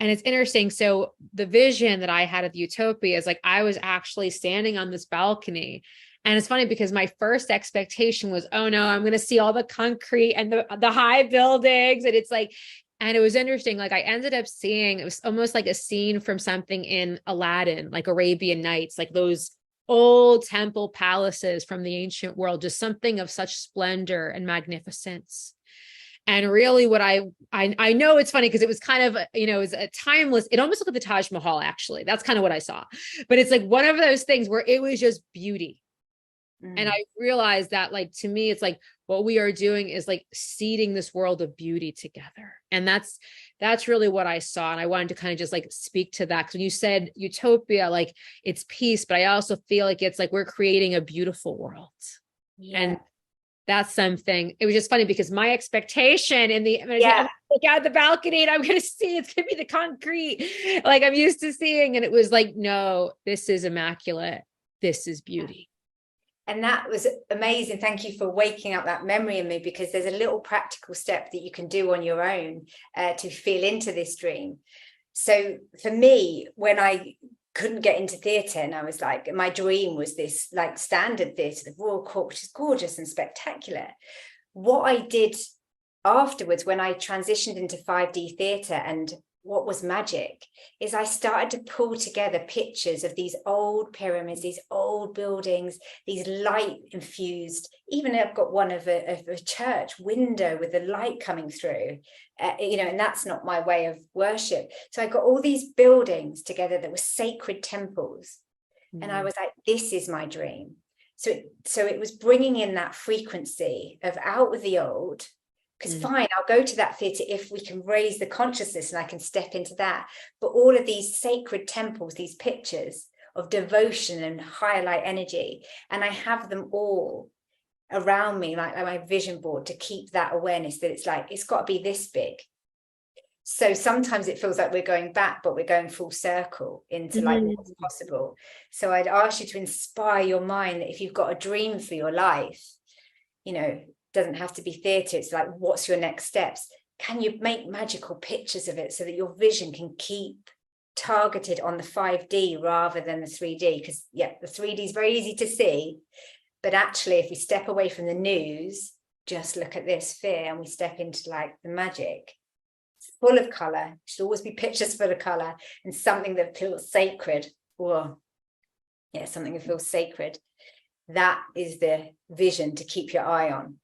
it's interesting. So the vision that I had of the utopia is like I was actually standing on this balcony. And it's funny because my first expectation was, oh no, I'm going to see all the concrete and the high buildings. And it's like, and it was interesting. Like I ended up seeing, it was almost like a scene from something in Aladdin, like Arabian Nights, like those old temple palaces from the ancient world, just something of such splendor and magnificence. And really what I know it's funny because it was kind of, it was a timeless, it almost looked like the Taj Mahal, actually. That's kind of what I saw. But it's like one of those things where it was just beauty. And I realized that, like, to me, it's like what we are doing is like seeding this world of beauty together. And that's really what I saw. And I wanted to kind of just like speak to that. Because when you said utopia, like it's peace, but I also feel like it's like we're creating a beautiful world. Yeah. And that's something. It was just funny because my expectation I'm gonna look out the balcony and I'm gonna see it's gonna be the concrete like I'm used to seeing. And it was like, no, this is immaculate. This is beauty. And that was amazing. Thank you for waking up that memory in me, because there's a little practical step that you can do on your own to feel into this dream. So for me, when I couldn't get into theatre, and I was like, my dream was this like standard theatre, the Royal Court, which is gorgeous and spectacular. What I did afterwards, when I transitioned into 5D theatre, and what was magic, is I started to pull together pictures of these old pyramids, these old buildings, these light infused, even I've got one of a church window with the light coming through, and that's not my way of worship. So I got all these buildings together that were sacred temples. And I was like, this is my dream. So it was bringing in that frequency of out with the old. Because fine, I'll go to that theatre if we can raise the consciousness and I can step into that. But all of these sacred temples, these pictures of devotion and higher light energy, and I have them all around me, like my vision board, to keep that awareness that it's like, it's got to be this big. So sometimes it feels like we're going back, but we're going full circle into like what's possible. So I'd ask you to inspire your mind that if you've got a dream for your life, doesn't have to be theatre. It's like, what's your next steps? Can you make magical pictures of it so that your vision can keep targeted on the 5D rather than the 3D? Because the 3D is very easy to see, but actually if we step away from the news, just look at this fear, and we step into like the magic, it's full of color. It should always be pictures full of color, and something that feels sacred. Something that feels sacred. That is the vision to keep your eye on.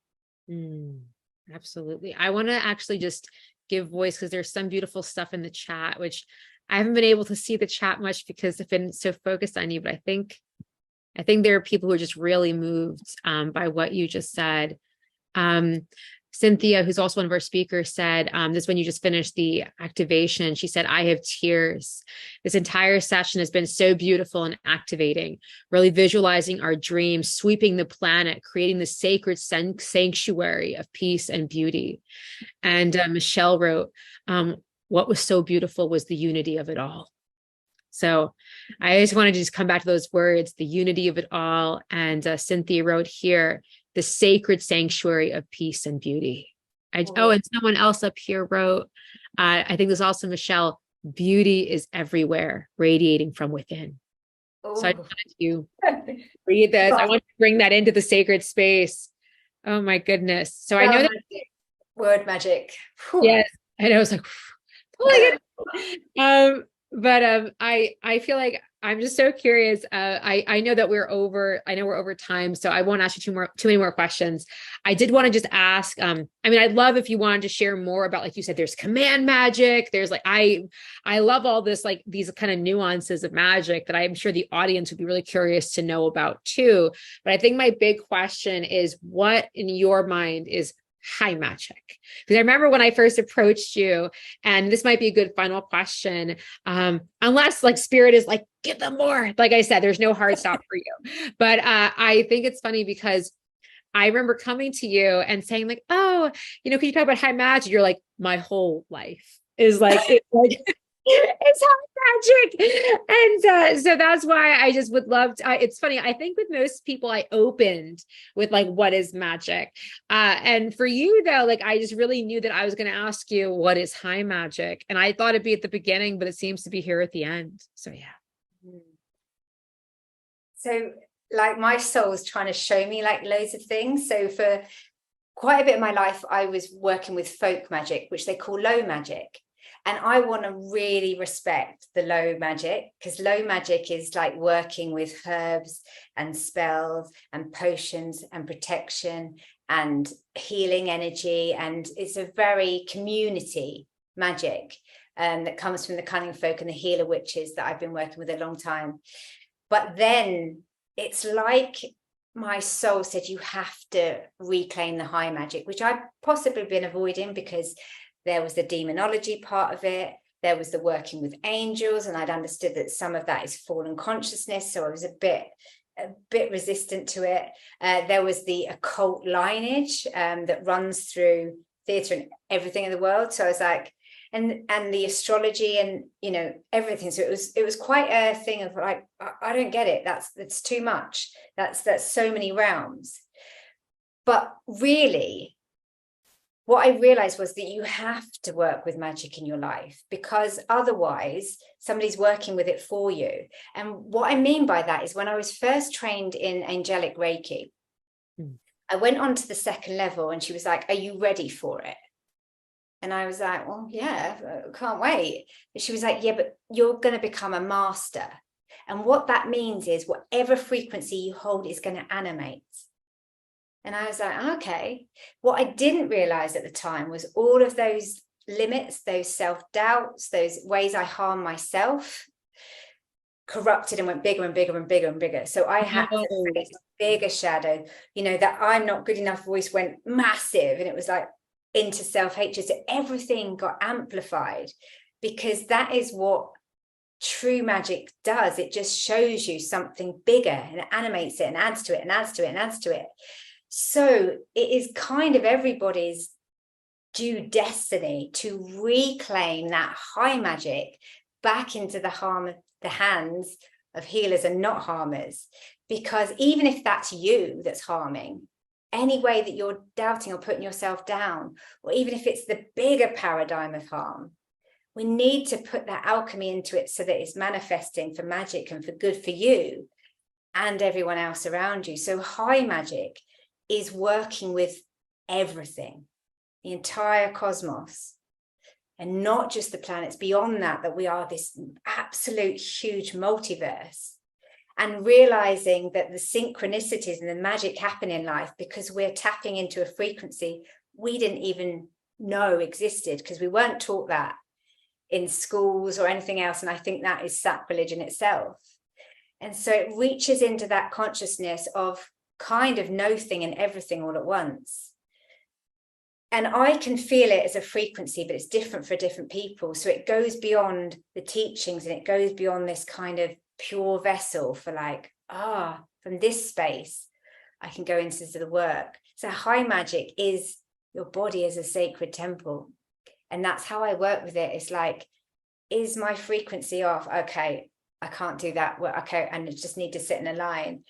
Absolutely. I want to actually just give voice, because there's some beautiful stuff in the chat, which I haven't been able to see the chat much because I've been so focused on you, but I think there are people who are just really moved by what you just said. Cynthia, who's also one of our speakers, said, this when you just finished the activation, she said, I have tears. This entire session has been so beautiful and activating, really visualizing our dreams, sweeping the planet, creating the sacred sanctuary of peace and beauty. And Michelle wrote, what was so beautiful was the unity of it all. So I just wanted to just come back to those words, the unity of it all. And Cynthia wrote here, the sacred sanctuary of peace and beauty. And someone else up here wrote, I think there's also Michelle, beauty is everywhere, radiating from within. So I wanted to read this. I want to bring that into the sacred space. Oh my goodness. So I know that word magic. Yes, I know. It's like, oh my goodness. But I feel like I'm just so curious. I know that we're over time, so I won't ask you too many more questions. I did want to just ask, I'd love if you wanted to share more about, like you said, there's command magic. There's like, I love all this, like these kind of nuances of magic that I'm sure the audience would be really curious to know about too. But I think my big question is, what in your mind is high magic? Because I remember when I first approached you, and this might be a good final question, unless like spirit is like, give them more. Like I said, there's no hard stop for you. But I think it's funny because I remember coming to you and saying like, oh, can you talk about high magic? You're like, my whole life is like, it's high magic. And so that's why I just would love to, it's funny. I think with most people, I opened with like, what is magic? And for you though, like, I just really knew that I was going to ask you, what is high magic? And I thought it'd be at the beginning, but it seems to be here at the end. So yeah. So like my soul's trying to show me like loads of things. So for quite a bit of my life, I was working with folk magic, which they call low magic. And I want to really respect the low magic, because low magic is like working with herbs and spells and potions and protection and healing energy. And it's a very community magic that comes from the cunning folk and the healer witches that I've been working with a long time. But then it's like my soul said, you have to reclaim the high magic, which I've possibly been avoiding because there was the demonology part of it. There was the working with angels, and I'd understood that some of that is fallen consciousness. So I was a bit resistant to it. There was the occult lineage that runs through theatre and everything in the world. So I was like, and the astrology and, you know, everything. So it was quite a thing of like, I don't get it. That's too much. That's so many realms. But really, what I realized was that you have to work with magic in your life, because otherwise somebody's working with it for you. And what I mean by that is when I was first trained in angelic Reiki, I went on to the second level and she was like, are you ready for it? And I was like, well, yeah, can't wait. But she was like, yeah, but you're going to become a master. And what that means is whatever frequency you hold is going to animate. And I was like, okay. What I didn't realize at the time was all of those limits, those self-doubts, those ways I harm myself, corrupted and went bigger and bigger and bigger and bigger. So I had to face bigger shadow, you know, that I'm not good enough voice went massive. And it was like into self-hatred. So everything got amplified, because that is what true magic does. It just shows you something bigger and it animates it and adds to it and adds to it and adds to it. So it is kind of everybody's due destiny to reclaim that high magic back into the hands of healers and not harmers. Because even if that's you that's harming, any way that you're doubting or putting yourself down, or even if it's the bigger paradigm of harm, we need to put that alchemy into it so that it's manifesting for magic and for good for you and everyone else around you. So high magic is working with everything, the entire cosmos, and not just the planets. Beyond that we are this absolute huge multiverse, and realizing that the synchronicities and the magic happen in life because we're tapping into a frequency we didn't even know existed, because we weren't taught that in schools or anything else. And I think that is sacrilege in itself. And so it reaches into that consciousness of kind of nothing and everything all at once. And I can feel it as a frequency, but it's different for different people. So it goes beyond the teachings and it goes beyond this kind of pure vessel for like, from this space, I can go into the work. So high magic is your body as a sacred temple. And that's how I work with it. It's like, is my frequency off? Okay, I can't do that. Well, okay, and I just need to sit in a line.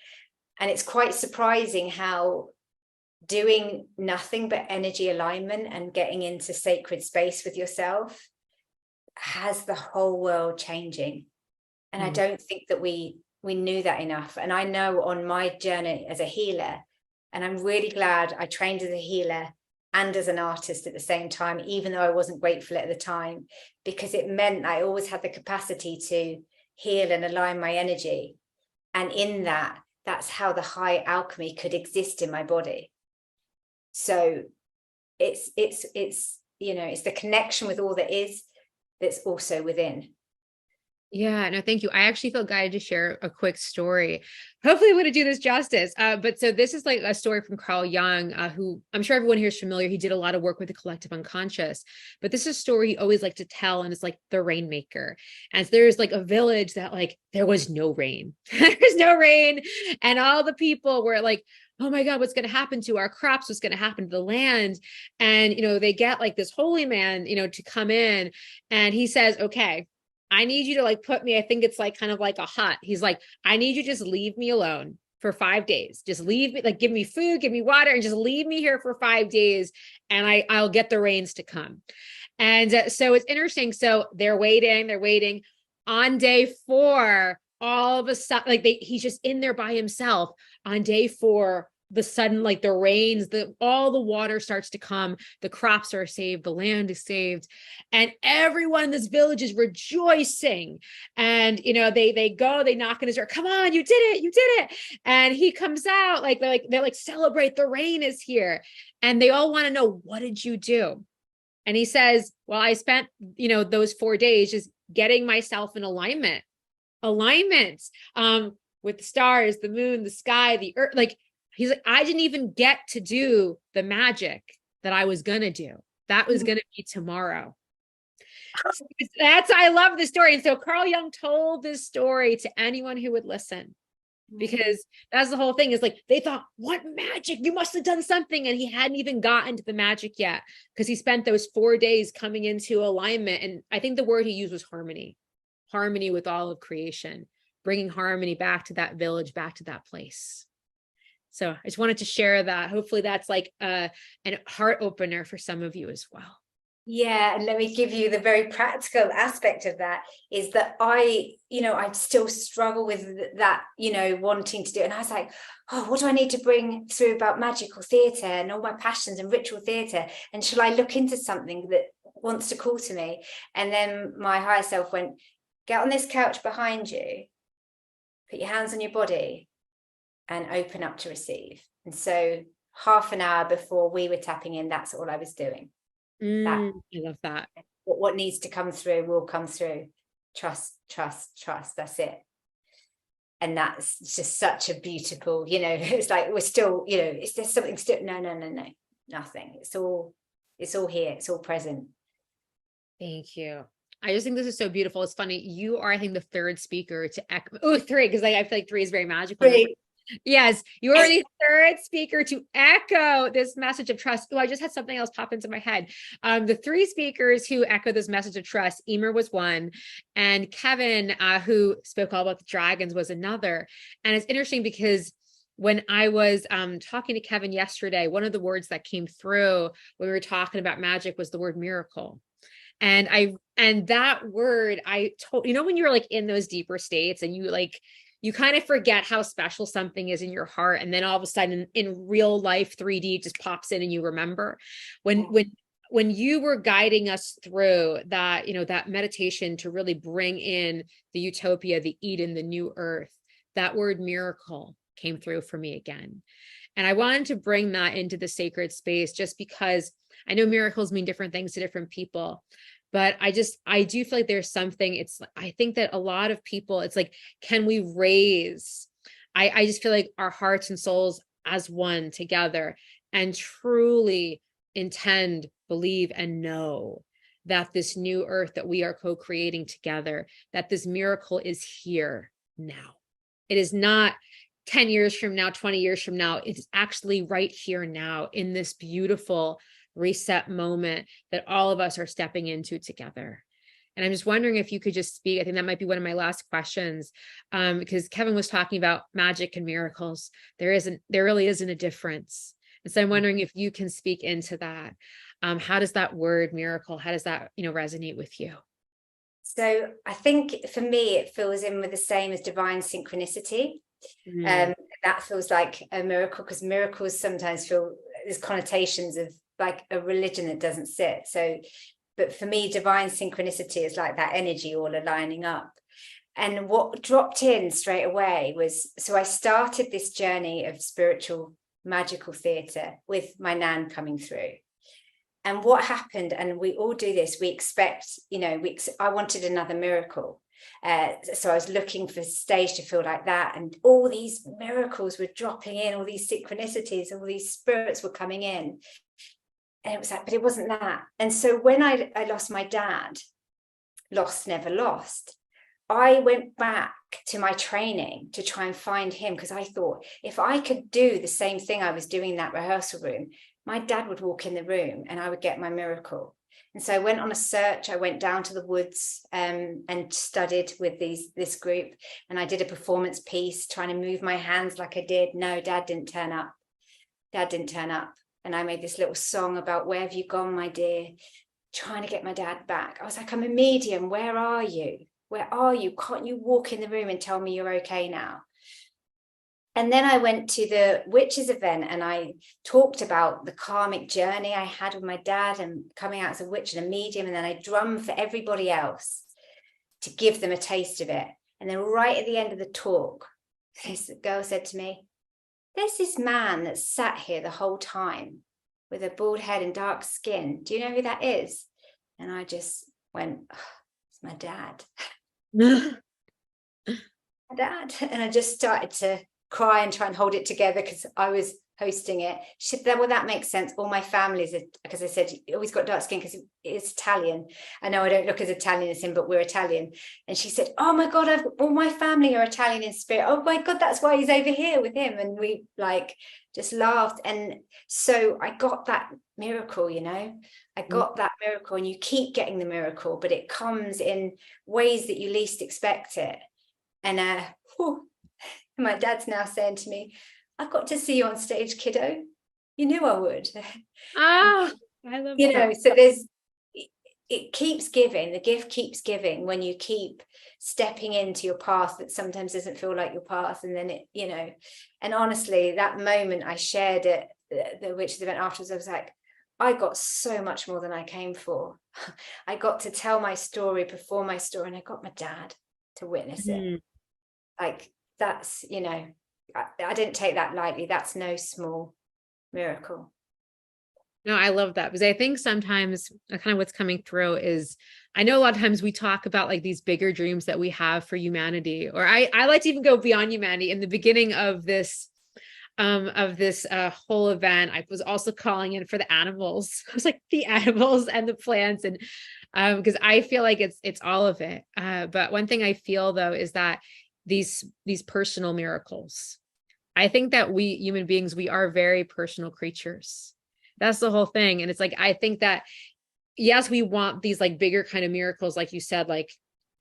And it's quite surprising how doing nothing but energy alignment and getting into sacred space with yourself has the whole world changing. And I don't think that we knew that enough. And I know on my journey as a healer, and I'm really glad I trained as a healer and as an artist at the same time, even though I wasn't grateful at the time, because it meant I always had the capacity to heal and align my energy. And in that, that's how the high alchemy could exist in my body. So it's you know, it's the connection with all that is that's also within. Yeah, no, thank you. I actually feel guided to share a quick story. Hopefully I'm going to do this justice. But so this is like a story from Carl Jung, who I'm sure everyone here is familiar. He did a lot of work with the collective unconscious, but this is a story he always liked to tell. And it's like the rainmaker. And so there's like a village that like, there was no rain. There's no rain. And all the people were like, oh my God, what's going to happen to our crops? What's going to happen to the land? And, you know, they get like this holy man, you know, to come in, and he says, okay, I need you to like put me, I think it's like kind of like a hut. He's like, I need you to just leave me alone for 5 days. Just leave me, like give me food, give me water, and just leave me here for 5 days. And I'll get the rains to come. And so it's interesting. So they're waiting on day 4, all of a sudden, like he's just in there by himself. On day 4, the sudden, like the rains, all the water starts to come, the crops are saved, the land is saved, and everyone in this village is rejoicing. And they knock on his door, come on, you did it. And he comes out, they're like, celebrate, the rain is here. And they all want to know, what did you do? And he says, well, I spent those 4 days just getting myself in alignment with the stars, the moon, the sky, the earth. Like, he's like, I didn't even get to do the magic that I was going to do. That was going to be tomorrow. So I love the story. And so Carl Jung told this story to anyone who would listen, because that's the whole thing, is like, they thought, what magic? You must have done something. And he hadn't even gotten to the magic yet, because he spent those 4 days coming into alignment. And I think the word he used was harmony with all of creation, bringing harmony back to that village, back to that place. So I just wanted to share that. Hopefully that's like a heart opener for some of you as well. Yeah, and let me give you the very practical aspect of that, is that I still struggle with that, wanting to do it. And I was like, oh, what do I need to bring through about magical theatre and all my passions and ritual theatre? And shall I look into something that wants to call to me? And then my higher self went, get on this couch behind you, put your hands on your body, and open up to receive. And so half an hour before we were tapping in, that's all I was doing. I love that. What needs to come through will come through. Trust. That's it. And that's just such a beautiful, it's like, we're still, is there something still? No, nothing. It's all here. It's all present. Thank you. I just think this is so beautiful. It's funny. You are, I think, the third speaker to echo. Oh, three, because I feel like 3 is very magical. Three. Yes, you are the third speaker to echo this message of trust. Oh, I just had something else pop into my head. The 3 speakers who echo this message of trust, Emer was one, and Kevin, who spoke all about the dragons, was another. And it's interesting because when I was talking to Kevin yesterday, one of the words that came through when we were talking about magic was the word miracle. And that word, I told, when you're like in those deeper states and you kind of forget how special something is in your heart. And then all of a sudden in real life, 3D just pops in and you remember when you were guiding us through that, that meditation to really bring in the utopia, the Eden, the new earth, that word miracle came through for me again. And I wanted to bring that into the sacred space, just because I know miracles mean different things to different people. But I do feel like there's something, I think that a lot of people, it's like, can we raise, I just feel like our hearts and souls as one together and truly intend, believe, and know that this new earth that we are co-creating together, that this miracle is here now. It is not 10 years from now, 20 years from now. It's actually right here now in this beautiful reset moment that all of us are stepping into together. And I'm just wondering if you could just speak. I think that might be one of my last questions, because Kevin was talking about magic and miracles. There really isn't a difference. And so I'm wondering if you can speak into that. How does that word miracle, how does that, resonate with you? So I think for me, it fills in with the same as divine synchronicity. That feels like a miracle, because miracles sometimes feel, there's connotations of like a religion that doesn't sit. So, but for me, divine synchronicity is like that energy all aligning up. And what dropped in straight away was, so I started this journey of spiritual magical theatre with my nan coming through. And what happened, and we all do this, we expect, I wanted another miracle. So I was looking for a stage to feel like that. And all these miracles were dropping in, all these synchronicities, all these spirits were coming in. And it was like, but it wasn't that. And so when I lost my dad, lost, never lost, I went back to my training to try and find him, because I thought if I could do the same thing I was doing in that rehearsal room, my dad would walk in the room and I would get my miracle. And so I went on a search. I went down to the woods and studied with this group. And I did a performance piece trying to move my hands like I did. No, Dad didn't turn up. Dad didn't turn up. And I made this little song about, where have you gone, my dear? Trying to get my dad back. I was like, I'm a medium. Where are you? Where are you? Can't you walk in the room and tell me you're okay now? And then I went to the witches event and I talked about the karmic journey I had with my dad and coming out as a witch and a medium. And then I drummed for everybody else to give them a taste of it. And then right at the end of the talk, this girl said to me, there's this man that sat here the whole time with a bald head and dark skin. Do you know who that is? And I just went, oh, it's my dad. My dad. And I just started to cry and try and hold it together because I was hosting it. She said, well, that makes sense. All my family's, because I said, you always got dark skin because it's Italian. I know I don't look as Italian as him, but we're Italian. And she said, oh my God, all my family are Italian in spirit. Oh my God, that's why he's over here with him. And we like just laughed. And so I got that miracle, you know, I got that miracle, and you keep getting the miracle, but it comes in ways that you least expect it. And my dad's now saying to me, I've got to see you on stage, kiddo. You knew I would. Ah, I love you that. know, so it keeps giving, the gift keeps giving when you keep stepping into your path that sometimes doesn't feel like your path. And then it, you know, and honestly, that moment I shared at the witches event afterwards, I was like, I got so much more than I came for. I got to tell my story, perform my story, and I got my dad to witness it. Like, that's, you know, I didn't take that lightly. That's no small miracle. No, I love that, because I think sometimes kind of what's coming through is, I know a lot of times we talk about like these bigger dreams that we have for humanity, or I like to even go beyond humanity. In the beginning of this whole event, I was also calling in for the animals. I was like, the animals and the plants, and because I feel like it's all of it. But one thing I feel though is that these personal miracles, I think that we human beings, we are very personal creatures. That's the whole thing. And it's like, I think that, yes, we want these like bigger kind of miracles, like you said, like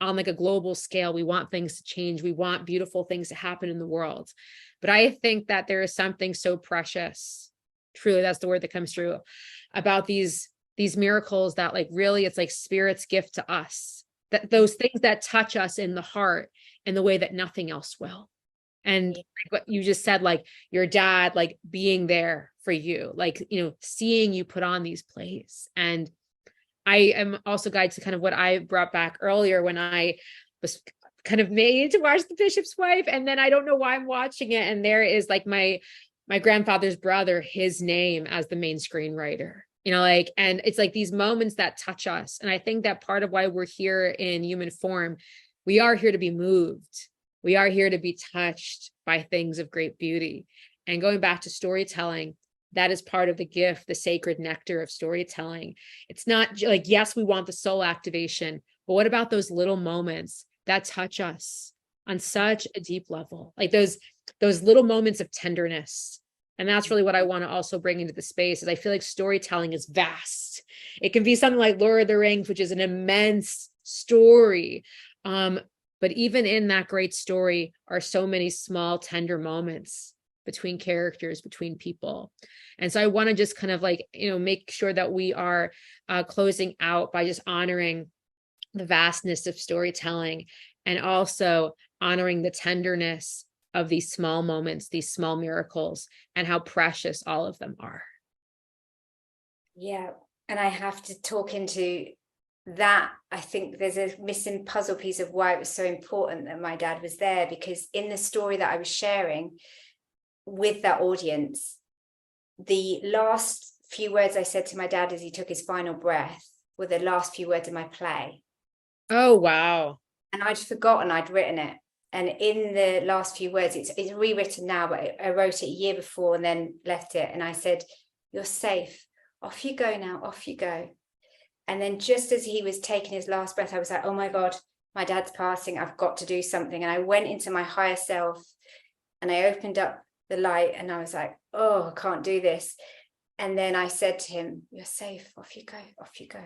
on like a global scale, we want things to change. We want beautiful things to happen in the world. But I think that there is something so precious, truly, that's the word that comes through, about these miracles that like really it's like spirit's gift to us, that those things that touch us in the heart in the way that nothing else will. And like what you just said, like your dad, like being there for you, like, you know, seeing you put on these plays. And I am also guided to kind of what I brought back earlier when I was kind of made to watch The Bishop's Wife. And then I don't know why I'm watching it. And there is like my grandfather's brother, his name as the main screenwriter, you know, like, and it's like these moments that touch us. And I think that part of why we're here in human form, we are here to be moved. We are here to be touched by things of great beauty. And going back to storytelling, that is part of the gift, the sacred nectar of storytelling. It's not like, yes, we want the soul activation, but what about those little moments that touch us on such a deep level? Like those little moments of tenderness. And that's really what I want to also bring into the space, is I feel like storytelling is vast. It can be something like Lord of the Rings, which is an immense story. But even in that great story are so many small, tender moments between characters, between people. And so I want to just kind of like, you know, make sure that we are closing out by just honoring the vastness of storytelling, and also honoring the tenderness of these small moments, these small miracles, and how precious all of them are. Yeah. And I have to talk into that. I think there's a missing puzzle piece of why it was so important that my dad was there, because in the story that I was sharing with that audience, the last few words I said to my dad as he took his final breath were the last few words of my play. Oh, wow. And I'd forgotten I'd written it. And in the last few words, it's rewritten now, but I wrote it a year before and then left it. And I said, you're safe. Off you go now. Off you go. And then just as he was taking his last breath, I was like, oh my God, my dad's passing. I've got to do something. And I went into my higher self and I opened up the light and I was like, oh, I can't do this. And then I said to him, you're safe. Off you go. Off you go.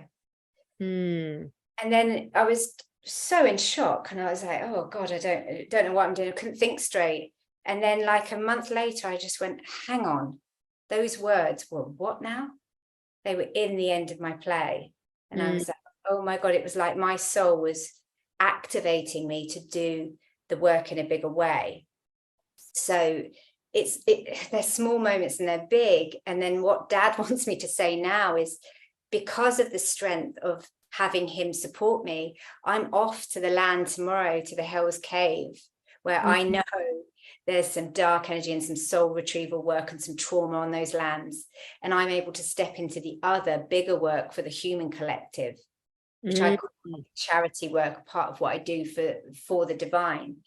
And then I was so in shock and I was like, oh God, I don't know what I'm doing. I couldn't think straight. And then like a month later, I just went, hang on. Those words were what now? They were in the end of my play. And I was like, oh my God, it was like my soul was activating me to do the work in a bigger way. So they're small moments and they're big. And then what Dad wants me to say now is, because of the strength of having him support me, I'm off to the land tomorrow, to the Hell's Cave, where I know there's some dark energy and some soul retrieval work and some trauma on those lands. And I'm able to step into the other bigger work for the human collective, which I call charity work, part of what I do for the divine.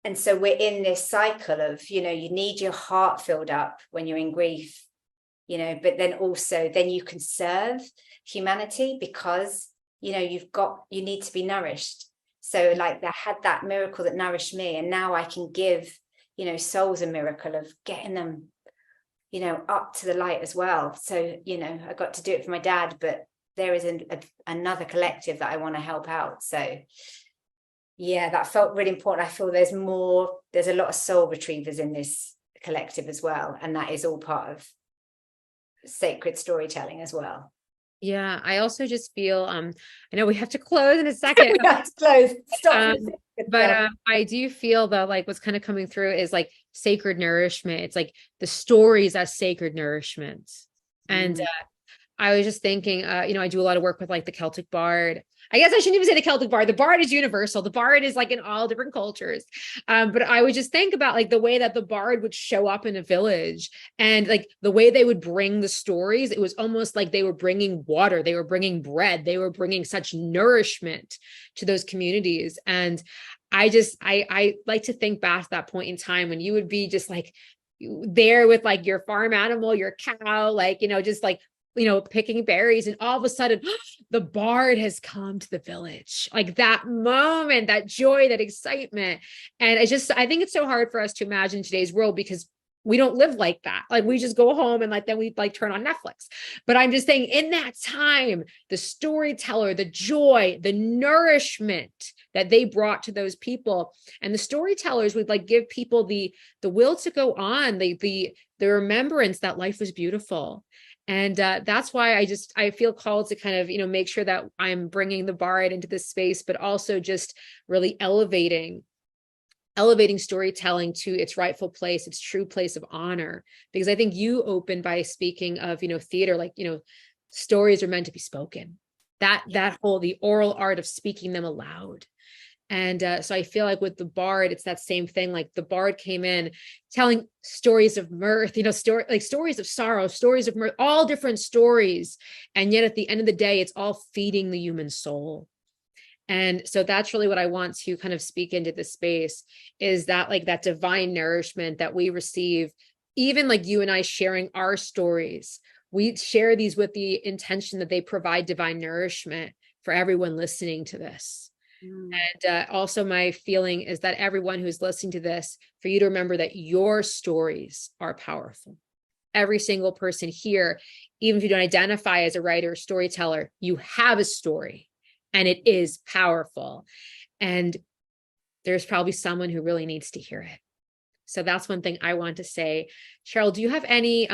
And so we're in this cycle of, you need your heart filled up when you're in grief, but then also then you can serve humanity, because, you need to be nourished. So like I had that miracle that nourished me, and now I can give, souls a miracle of getting them, up to the light as well. So, I got to do it for my dad, but there is another collective that I want to help out. So yeah, that felt really important. I feel there's a lot of soul retrievers in this collective as well. And that is all part of sacred storytelling as well. Yeah, I also just feel, I know we have to close in a second. We have to close. Stop. But I do feel that like what's kind of coming through is like sacred nourishment. It's like the stories as sacred nourishment. And I was just thinking, I do a lot of work with like the Celtic bard. I guess I shouldn't even say the Celtic bard. The bard is universal. The bard is like in all different cultures. But I would just think about like the way that the bard would show up in a village, and like the way they would bring the stories. It was almost like they were bringing water. They were bringing bread. They were bringing such nourishment to those communities. And I like to think back to that point in time when you would be just like there with like your farm animal, your cow, like, just like, picking berries, and all of a sudden the bard has come to the village. Like that moment, that joy, that excitement. And I think it's so hard for us to imagine today's world, because we don't live like that. Like we just go home and like, then we like turn on Netflix. But I'm just saying, in that time, the storyteller, the joy, the nourishment that they brought to those people, and the storytellers would like give people the will to go on, the remembrance that life was beautiful. And that's why I feel called to kind of, make sure that I'm bringing the bard into this space, but also just really elevating storytelling to its rightful place, its true place of honor. Because I think you opened by speaking of, theater, like, stories are meant to be spoken. That whole, the oral art of speaking them aloud. And so I feel like with the bard, it's that same thing. Like the bard came in telling stories of mirth, stories of sorrow, stories of mirth, all different stories. And yet at the end of the day, it's all feeding the human soul. And so that's really what I want to kind of speak into this space, is that like that divine nourishment that we receive, even like you and I sharing our stories. We share these with the intention that they provide divine nourishment for everyone listening to this. And also my feeling is that everyone who's listening to this, for you to remember that your stories are powerful. Every single person here, even if you don't identify as a writer or storyteller, you have a story and it is powerful. And there's probably someone who really needs to hear it. So that's one thing I want to say. Cheryl, do you have any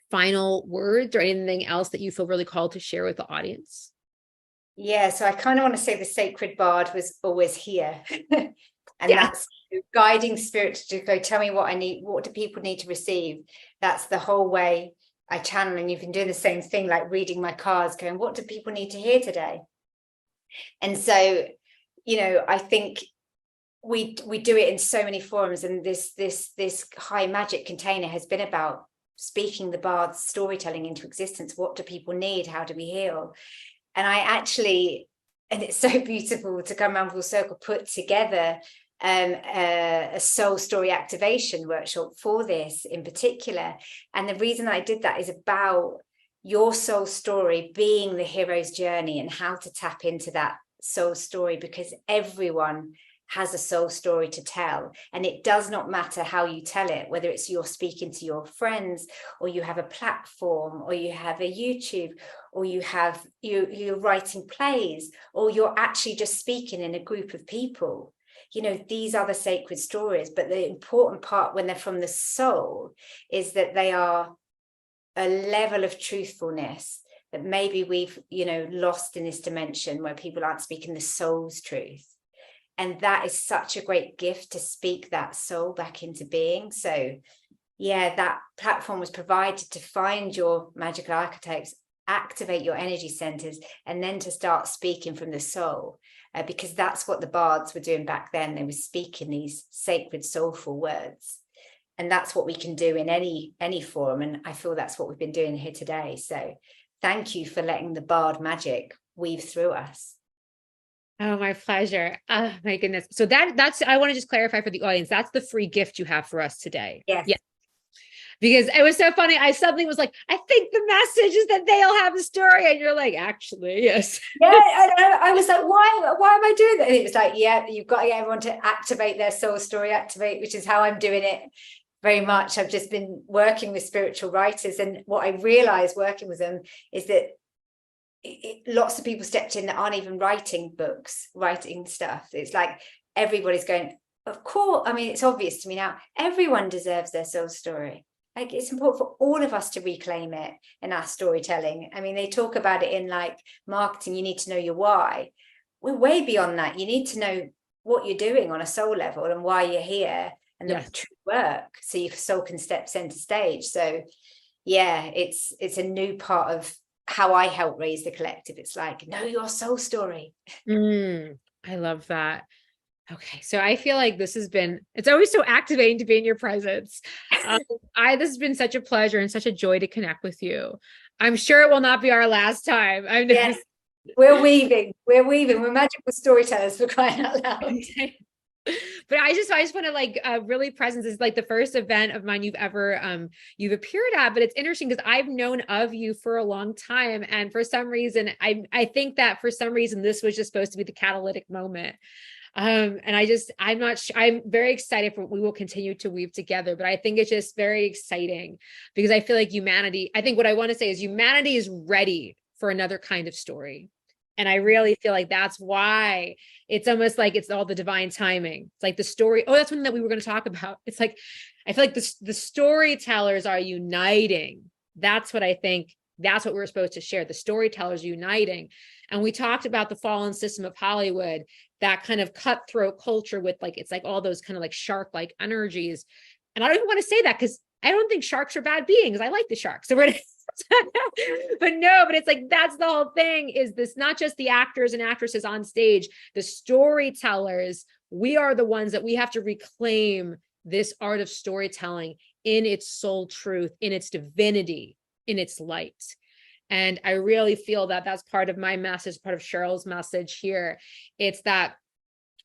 final words or anything else that you feel really called to share with the audience? Yeah, so I kind of want to say the sacred bard was always here. And that's the guiding spirit to go, tell me what I need, what do people need to receive? That's the whole way I channel. And you've been doing the same thing, like reading my cards, going, what do people need to hear today? And so, I think we do it in so many forums, and this High Magick container has been about speaking the bard's storytelling into existence. What do people need? How do we heal? And I actually, and it's so beautiful to come around full circle, put together a soul story activation workshop for this in particular. And the reason I did that is about your soul story being the hero's journey and how to tap into that soul story, because everyone has a soul story to tell, and it does not matter how you tell it, whether it's you're speaking to your friends, or you have a platform, or you have a YouTube, or you're writing plays, or you're actually just speaking in a group of people. These are the sacred stories, but the important part when they're from the soul is that they are a level of truthfulness that maybe we've lost in this dimension, where people aren't speaking the soul's truth. And that is such a great gift to speak that soul back into being. So yeah, that platform was provided to find your magical archetypes, activate your energy centers, and then to start speaking from the soul, because that's what the bards were doing back then. They were speaking these sacred, soulful words. And that's what we can do in any forum. And I feel that's what we've been doing here today. So thank you for letting the bard magic weave through us. Oh, my pleasure. Oh, my goodness. So that's, I want to just clarify for the audience, that's the free gift you have for us today. Yes. Yeah. Because it was so funny. I suddenly was like, I think the message is that they all have a story. And you're like, actually, yes. Yeah, I was like, why am I doing that? And it was like, yeah, you've got to get everyone to activate their soul story, which is how I'm doing it very much. I've just been working with spiritual writers. And what I realized working with them is that lots of people stepped in that aren't even writing books, writing stuff. It's like everybody's going, of course. I mean, it's obvious to me now, everyone deserves their soul story. Like, it's important for all of us to reclaim it in our storytelling. I mean, they talk about it in like marketing, you need to know your why. We're way beyond that. You need to know what you're doing on a soul level and why you're here, and the true work, so your soul can step center stage. So yeah, it's a new part of how I help raise the collective. It's like, know your soul story. I love that. Okay. So I feel like it's always so activating to be in your presence. This has been such a pleasure and such a joy to connect with you. I'm sure it will not be our last time. Yes, we're weaving. We're magical storytellers, for crying out loud. But I just want to like really presence is like the first event of mine you've appeared at. But it's interesting because I've known of you for a long time, and for some reason I think that for some reason this was just supposed to be the catalytic moment. And I'm not sure. I'm very excited for what we will continue to weave together, but I think it's just very exciting because I feel like what I want to say is humanity is ready for another kind of story. And I really feel like that's why it's almost like it's all the divine timing. It's like the story. Oh, that's one that we were going to talk about. It's like, I feel like the storytellers are uniting. That's what I think. That's what we're supposed to share. The storytellers uniting. And we talked about the fallen system of Hollywood, that kind of cutthroat culture with like, it's like all those kind of like shark-like energies. And I don't even want to say that because I don't think sharks are bad beings. I like the sharks. So we're but it's like, that's the whole thing, is this not just the actors and actresses on stage, the storytellers. We are the ones that we have to reclaim this art of storytelling in its soul truth, in its divinity, in its light. And I really feel that that's part of my message, part of Cheryl's message here. It's that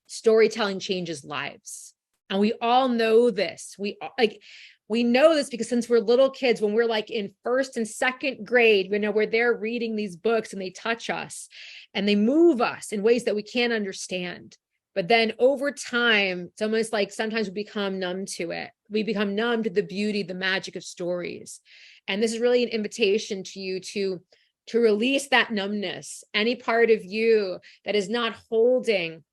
storytelling changes lives. And we all know this. We know this because since we're little kids, when we're like in first and second grade, we're there reading these books and they touch us and they move us in ways that we can't understand. But then over time, it's almost like sometimes we become numb to it. We become numb to the beauty, the magic of stories. And this is really an invitation to you to release that numbness. Any part of you that is not holding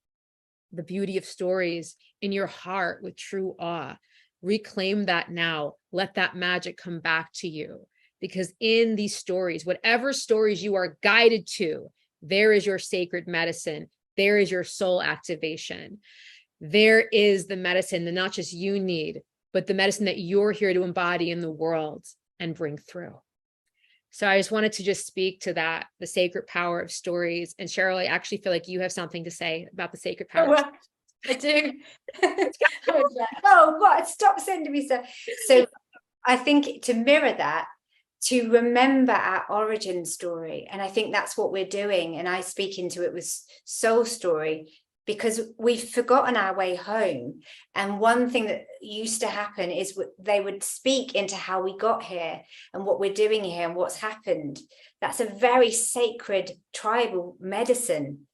the beauty of stories in your heart with true awe, reclaim that now. Let that magic come back to you. Because in these stories, whatever stories you are guided to, there is your sacred medicine. There is your soul activation. There is the medicine that not just you need, but the medicine that you're here to embody in the world and bring through. So I just wanted to just speak to that, the sacred power of stories. And Cheryl, I actually feel like you have something to say about the sacred power. Well, I do. Oh, what? Stop sending me stuff. So I think to mirror that, to remember our origin story. And I think that's what we're doing. And I speak into it with soul story, because we've forgotten our way home. And one thing that used to happen is they would speak into how we got here and what we're doing here and what's happened. That's a very sacred tribal medicine.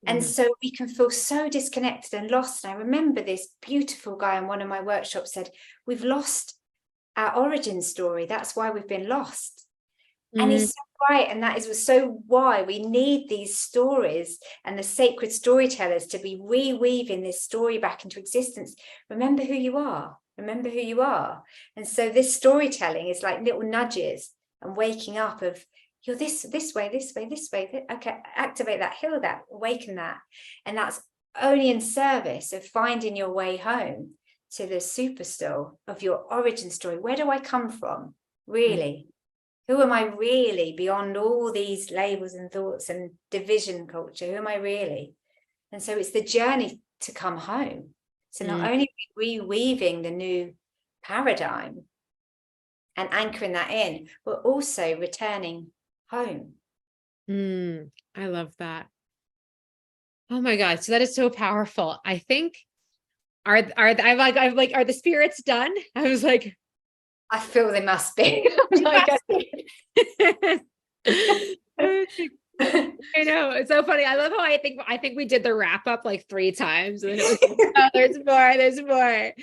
And so we can feel so disconnected and lost. And I remember this beautiful guy in one of my workshops said, we've lost our origin story. That's why we've been lost. And he's so right. And that was so why we need these stories and the sacred storytellers to be reweaving this story back into existence. Remember who you are. Remember who you are. And so this storytelling is like little nudges and waking up of, you're this way. Okay, activate that, heal that, awaken that. And that's only in service of finding your way home to the superstore of your origin story. Where do I come from? Really? Who am I really beyond all these labels and thoughts and division culture? Who am I really? And so it's the journey to come home. So not only reweaving the new paradigm and anchoring that in, but also returning home. I love that. Oh my God. So that is so powerful. I think are the spirits done? I was like, I feel they must be. I know, it's so funny. I love how I think we did the wrap up like 3 times, and then it was like, oh, there's more.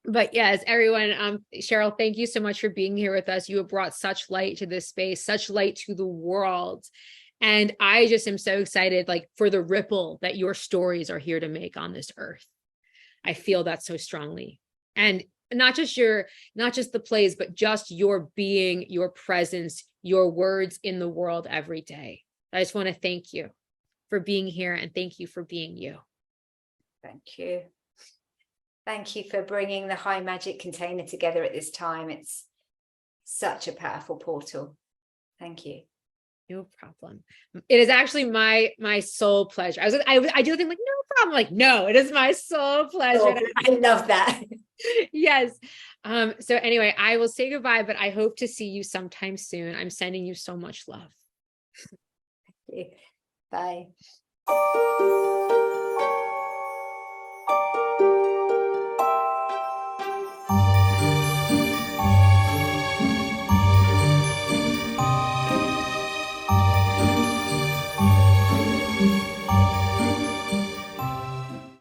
But yes, everyone, Cheryl, thank you so much for being here with us. You have brought such light to this space, such light to the world. And I just am so excited, like, for the ripple that your stories are here to make on this earth. I feel that so strongly. And not just the plays, but just your being, your presence, your words in the world every day. I just want to thank you for being here, and thank you for being you. Thank you. Thank you for bringing the High Magick container together at this time. It's such a powerful portal. Thank you. No problem. It is actually my soul pleasure. I do think like, no problem. Like, no, it is my soul pleasure. Oh, I love that. Yes. So anyway, I will say goodbye, but I hope to see you sometime soon. I'm sending you so much love. Thank you. Bye.